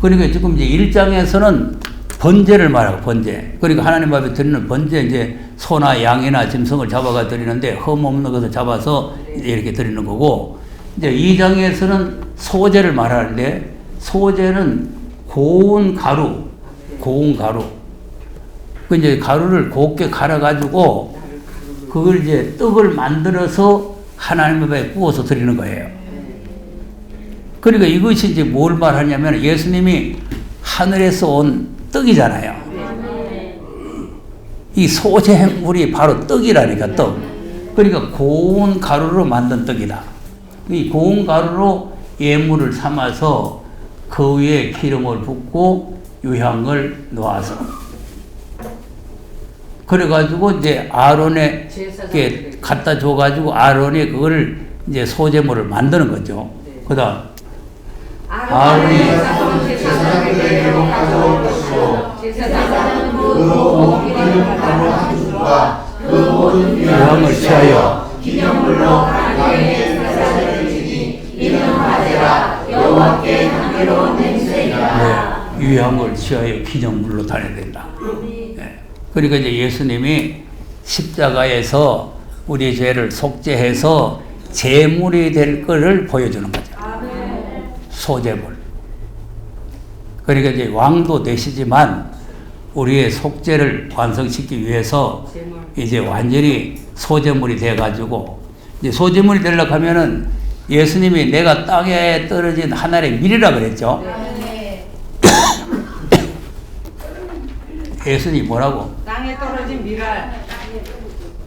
그러니까 지금 이제 1장에서는 번제를 말하고, 번제. 그러니까 하나님 앞에 드리는 번제, 이제 소나 양이나 짐승을 잡아가 드리는데, 흠 없는 것을 잡아서 이제 이렇게 드리는 거고, 이제 2장에서는 소재를 말하는데, 소재는 고운 가루. 그 이제 가루를 곱게 갈아가지고, 그걸 이제 떡을 만들어서 하나님 앞에 구워서 드리는 거예요. 그러니까 이것이 이제 뭘 말하냐면, 예수님이 하늘에서 온 떡이잖아요. 이 소재물이 바로 떡이라니까, 떡. 그러니까 고운 가루로 만든 떡이다. 이 고운 가루로 예물을 삼아서 그 위에 기름을 붓고 유향을 놓아서, 그래가지고 이제 아론에게 갖다 줘가지고 아론이 그걸 이제 소재물을 만드는 거죠. 그 다음 아론이 제사장들에게로 가져올 것이고 제사장은 그 모든 기름가루 한 주와 그 모든 유향을 취하여 기념물로 하나님께 이는 화제라 여호와께 향기로운 냄새이다. 네, 유향을 취하여 기념물로 다녀야 된다. 네. 그러니까 이제 예수님이 십자가에서 우리 죄를 속죄해서 제물이 될 것을 보여주는 거죠. 소제물. 그러니까 이제 왕도 되시지만 우리의 속죄를 완성시키기 위해서 이제 완전히 소제물이 돼가지고, 이제 소제물이 되려고 하면은 예수님이 내가 땅에 떨어진 하늘의 밀이라 그랬죠. 네. 예수님이 뭐라고? 땅에 떨어진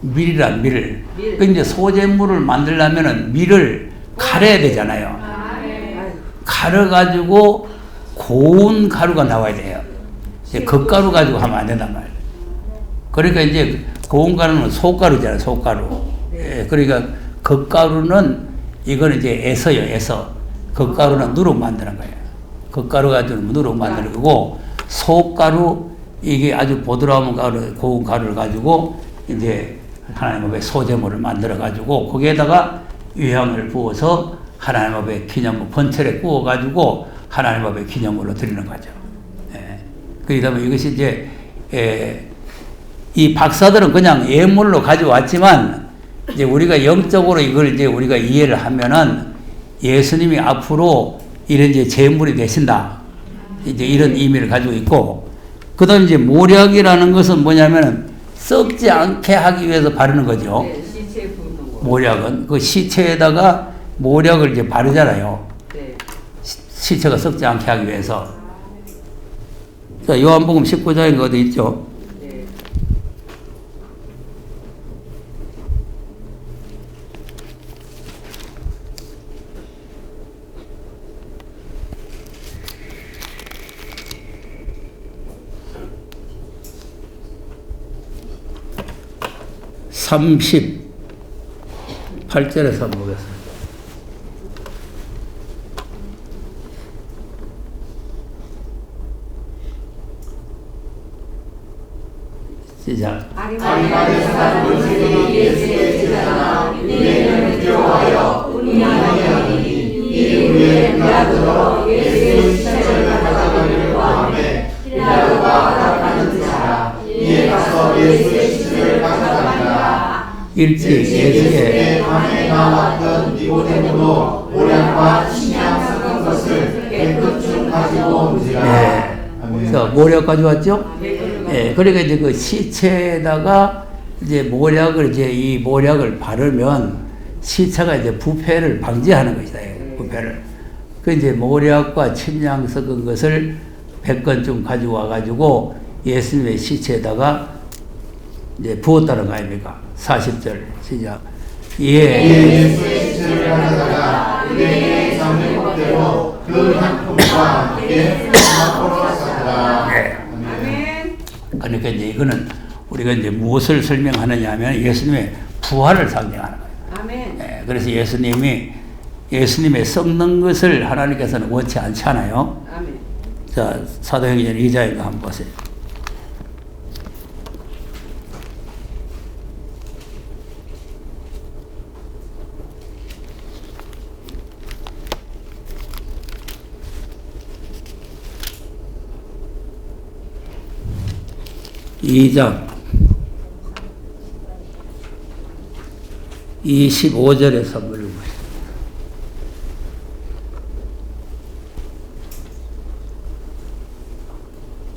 밀이란 밀을. 그 이제 소재물을 만들려면은 밀을 갈아야 되잖아요. 갈아가지고 고운 가루가 나와야 돼요. 겉가루 가지고 하면 안 된단 말이에요. 그러니까 이제 고운 가루는 속가루잖아요. 속가루. 그러니까 겉가루는 이거는 이제 에서. 겉가루는 누룩 만드는 거예요. 겉가루 가지고 누룩 만드는 거고, 속가루, 이게 아주 보드라운 가루, 고운 가루를 가지고 이제 하나님 앞에 소제물을 만들어 가지고 거기에다가 유향을 부어서 하나님 앞에 기념물, 번철에 구워 가지고 하나님 앞에 기념물로 드리는 거죠. 그러다 보면 이것이 이제 이 박사들은 그냥 예물로 가져왔지만 이제 우리가 영적으로 이걸 이제 우리가 이해를 하면은 예수님이 앞으로 이런 이제 제물이 되신다. 이제 이런 의미를 가지고 있고, 그 다음 이제 모략이라는 것은 뭐냐면은 썩지 않게 하기 위해서 바르는 거죠. 네, 시체 붓는 거. 모략은. 그 시체에다가 모략을 이제 바르잖아요. 네. 시체가 썩지 않게 하기 위해서. 자, 요한복음 19장에 어디 있죠? 네. (38절에서) 한번 보겠습니다. 시작. 아리마대 사람 요셉이 예수의 제자나 유대인을 두려워하여 운명하였더니 이 후에 빌라도로 예수의 시체를 가져가기를 구하매 빌라도가 허락하는 듯 하라. 이에 가서 예수의 시체를 가져가니라. 일찍 예수의 밤에 나왔던 니고데모도 모략과 침향 섞은 것을 깨끗 가지고 온지라. 네. 그래서 모략 가져왔죠? 예, 그러니까 이제 그 시체에다가 이제 모략을 이제 이 모략을 바르면 시체가 이제 부패를 방지하는 것이다. 부패를. 그 이제 모략과 침향 섞은 것을 100건쯤 가져와 가지고 예수님의 시체에다가 이제 부었다는 거 아닙니까? 40절 시작. 예. 예수의 시체를 가져다가 유대인의 장례법대로 그 향품과 함께 앞으로 쌌더라. 네. 아멘. 그러니까 이제 이거는 우리가 이제 무엇을 설명하느냐 하면 예수님의 부활을 상징하는 거예요. 아멘. 예, 그래서 예수님의 썩는 것을 하나님께서는 원치 않잖아요. 아멘. 자, 사도행전 2장에 한번 보세요. 이장 25절에서 한번 읽어보세요.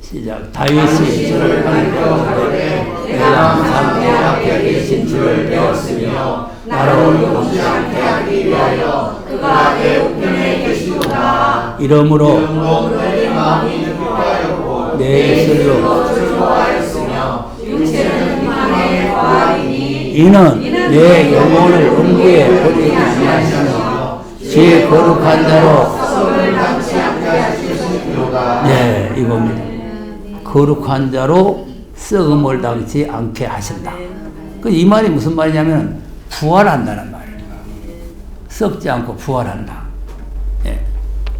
시작. 다윗이 저를 가리켜 가로되 내가 항상 내 앞에 계신 줄을 배웠으며 나로 용치 않게 하기 위하여 그가 내 우편에 계시도다. 이러므로 내 마음이 기뻐하였고 내 입술로 즐거워하였으며 육체는 희망의 과학이니 이는 내 영혼을 음부에 버리지 아니하시며 제 거룩한 자로 썩을 당치 않게 하시려다. 네, 이겁니다. 거룩한 자로 썩음을 당치 않게 하신다. 그 이 말이 무슨 말이냐면 부활한다는 말이에요. 썩지 않고 부활한다. 예.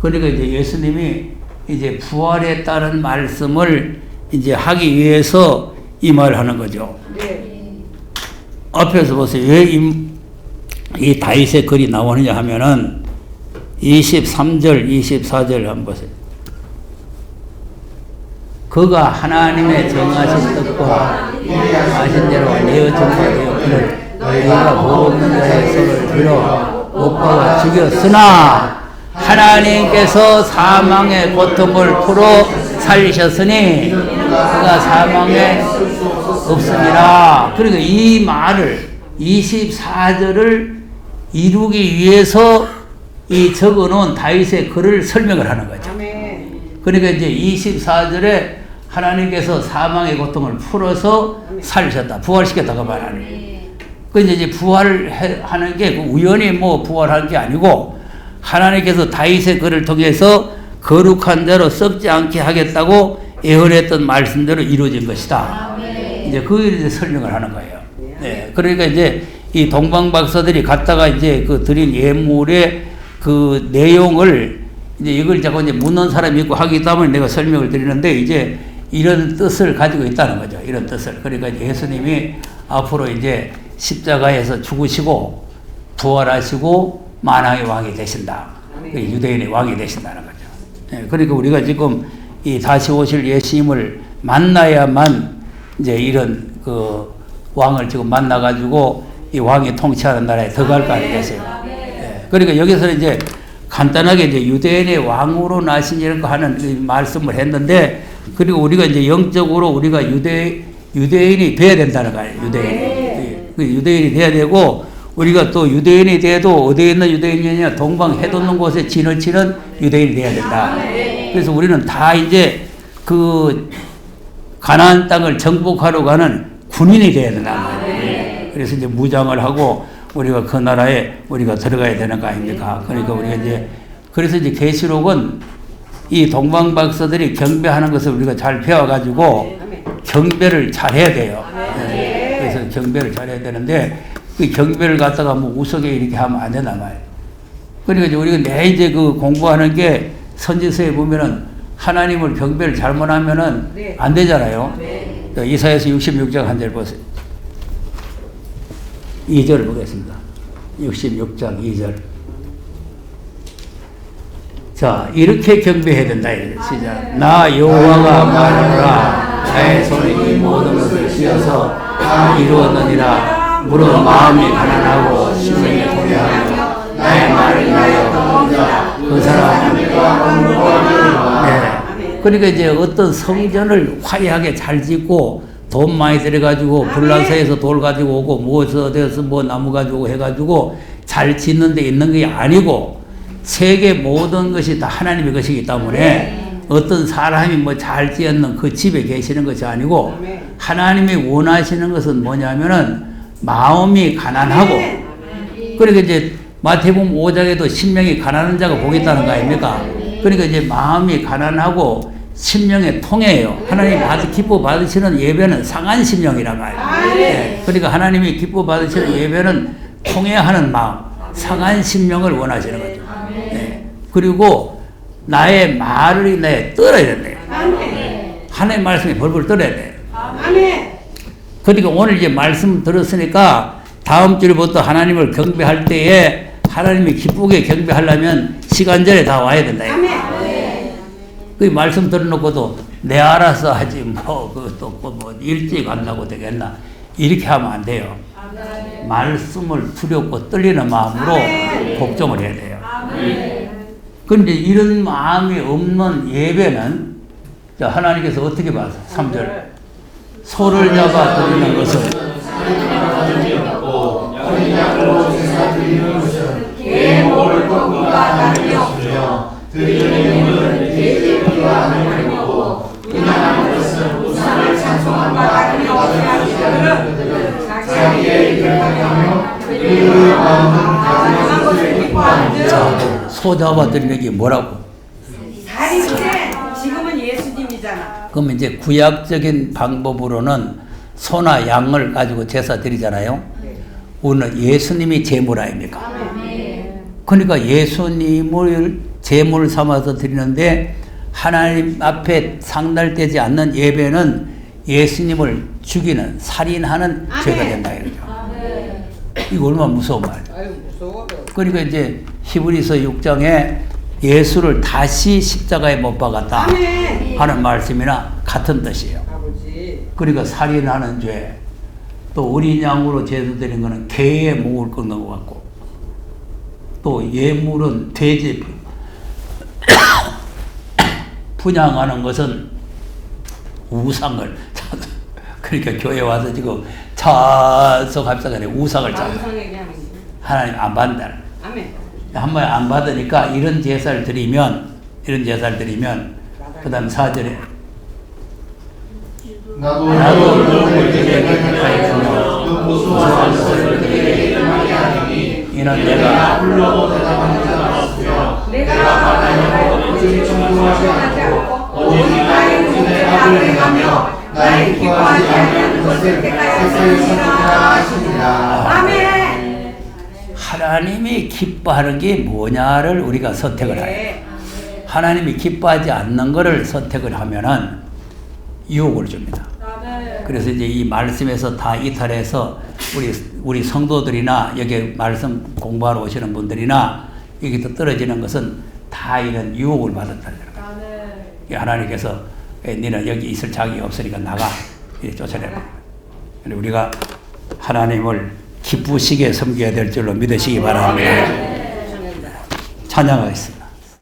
그러니까 이제 예수님이 이제 부활에 따른 말씀을 이제 하기 위해서 이 말을 하는 거죠. 네. 앞에서 보세요. 왜 이 다윗의 글이 나오느냐 하면은 23절, 24절 한번 보세요. 그가 하나님의 정하신 뜻과 하신 대로 내어 정하되었기를 너희가 모르는 자의 손을 들어 못 박아 죽였으나 하나님께서 사망의 고통을 풀어 살리셨으니 그가 사망에 없습니다. 그러니까 이 말을 24절을 이루기 위해서 이 적어놓은 다윗의 글을 설명을 하는 거죠. 아멘. 그러니까 이제 24절에 하나님께서 사망의 고통을 풀어서 살리셨다. 부활시켰다고 말하는 거예요. 그 이제 부활을 하는 게 우연히 뭐 부활하는 게 아니고 하나님께서 다윗의 글을 통해서 거룩한 자로 썩지 않게 하겠다고 예언했던 말씀대로 이루어진 것이다. 이제 그 이제 설명을 하는 거예요. 네. 그러니까 이제 이 동방박사들이 갖다가 이제 그 드린 예물의 그 내용을 이제 이걸 자꾸 이제 묻는 사람이 있고 하기 때문에 내가 설명을 드리는데 이제 이런 뜻을 가지고 있다는 거죠. 이런 뜻을. 그러니까 이제 예수님이 앞으로 이제 십자가에서 죽으시고 부활하시고 만왕의 왕이 되신다. 유대인의 왕이 되신다는 거죠. 네. 그러니까 우리가 지금 이 다시 오실 예수님을 만나야만 이제 이런 그 왕을 지금 만나가지고 이 왕이 통치하는 나라에 들어갈 거 아니겠어요? 예. 그러니까 여기서 이제 간단하게 이제 유대인의 왕으로 나신 이런 거 하는 그 말씀을 했는데, 그리고 우리가 이제 영적으로 우리가 유대인이 돼야 된다는 거예요. 유대인이 돼야 되고, 우리가 또 유대인이 돼도 어디에 있는 유대인이냐, 동방 해돋는 곳에 진을 치는 유대인이 돼야 된다. 그래서 우리는 다 이제 그 가나안 땅을 정복하러 가는 군인이 돼야 된다. 그래서 이제 무장을 하고 우리가 그 나라에 우리가 들어가야 되는 거 아닙니까? 그러니까 우리가 이제 그래서 이제 계시록은 이 동방 박사들이 경배하는 것을 우리가 잘 배워가지고 경배를 잘 해야 돼요. 그래서 경배를 잘 해야 되는데 그 경배를 갖다가 뭐 우스게 이렇게 하면 안 된단 말이에요. 그러니까 이제 우리가 내 이제 그 공부하는 게 선지서에 보면은 하나님을 경배를 잘못하면은 안 되잖아요. 이사야서 66장 한 절 보세요. 2절 보겠습니다. 66장 2절. 자, 이렇게 경배해야 된다. 시작. 나 여호와가 말하노라. 나의 손이 모든 것을 씌어서 다 이루었느니라. 물론 마음이 가난하고 심령이 통회하며 나의 말을 위하여 듣는다. 그 사람은 네. 그러니까 이제 어떤 성전을 화려하게 잘 짓고 돈 많이 들여가지고 불란서에서 돌 가지고 오고 무엇에서 어디서 뭐 나무 가지고 해가지고 잘 짓는 데 있는 게 아니고 세계 모든 것이 다 하나님의 것이기 때문에 어떤 사람이 뭐 잘 지었는 그 집에 계시는 것이 아니고 하나님이 원하시는 것은 뭐냐면은 마음이 가난하고, 그러니까 이제 마태복음 5장에도 심령이 가난한 자가 복 있다는 거 아닙니까? 그러니까 이제 마음이 가난하고 심령의 통해요. 하나님이 기뻐 받으시는 예배는 상한 심령이란 말이에요. 네. 그러니까 하나님이 기뻐 받으시는 예배는 통해하는 마음, 상한 심령을 원하시는 거죠. 네. 그리고 나의 말을 내 떨어야 된대요. 하나님의 말씀이 벌벌 떨어야 돼요. 그러니까 오늘 이제 말씀 들었으니까 다음 주부터 하나님을 경배할 때에 하나님이 기쁘게 경배하려면 시간전에 다 와야 된다. 그 말씀 들어놓고도 내 알아서 하지 뭐 그것도 뭐 일찍 안나고 되겠나 이렇게 하면 안 돼요. 말씀을 두렵고 떨리는 마음으로 복종을 해야 돼요. 그런데 이런 마음이 없는 예배는 하나님께서 어떻게 봐서 3절 소를 잡아 드리는 것은 내 목을 꺾음과 다름이 없으며 드리는 예물은 돼지의 피와 하나님이고 은하는 것은 우상을 찬송함과 다름이 없으며 자기의 일을 하며 그의 마음은 가증한 것을 기뻐하는즉 소 잡아 드리는 게 뭐라고? 살인데 지금은 예수님이잖아. 그럼 이제 구약적인 방법으로는 소나 양을 가지고 제사 드리잖아요. 오늘 예수님이 제물 아닙니까? 그러니까 예수님을 제물 삼아서 드리는데 하나님 앞에 상달되지 않는 예배는 예수님을 죽이는 살인하는 죄가 된다 이거죠. 이거 얼마나 무서운 말이에요. 그러니까 이제 히브리서 6장에 예수를 다시 십자가에 못 박았다 하는 말씀이나 같은 뜻이에요. 그러니까 살인하는 죄, 또 어린 양으로 제사 드리는 것은 개의 목을 끊는 것 같고, 또 예물은 돼지 분양하는 것은 우상을 그러니까 교회 와서 지금 찬송합시다 우상을 찬송 하나님 안 받는다. 한 번 안 받으니까 이런 제사를 드리면 그 다음 4절에 나도 너희에게 가르치며 그 무수한 것을 너희에게 일어나게 하리니 이는 내가 불러도 대답하는 자가 없으며 내가 바다에 오직 청구하지 않고 오직 나의 우진의 답을 행하며 나의 기뻐하지 않는 것을 세상에 선택하라 하시니라. 아멘. 하나님이 기뻐하는 게 뭐냐를 우리가 선택을 해요. 하나님이 기뻐하지 않는 것을 선택을 하면은 유혹을 줍니다. 그래서 이제 이 말씀에서 다 이탈해서 우리 성도들이나 여기 말씀 공부하러 오시는 분들이나 여기서 떨어지는 것은 다 이런 유혹을 받았다는 거예요. 하나님께서 너는 여기 있을 자격이 없으니까 나가 이렇게 쫓아내라. 우리가 하나님을 기쁘시게 섬겨야 될 줄로 믿으시기 바랍니다. 찬양하겠습니다.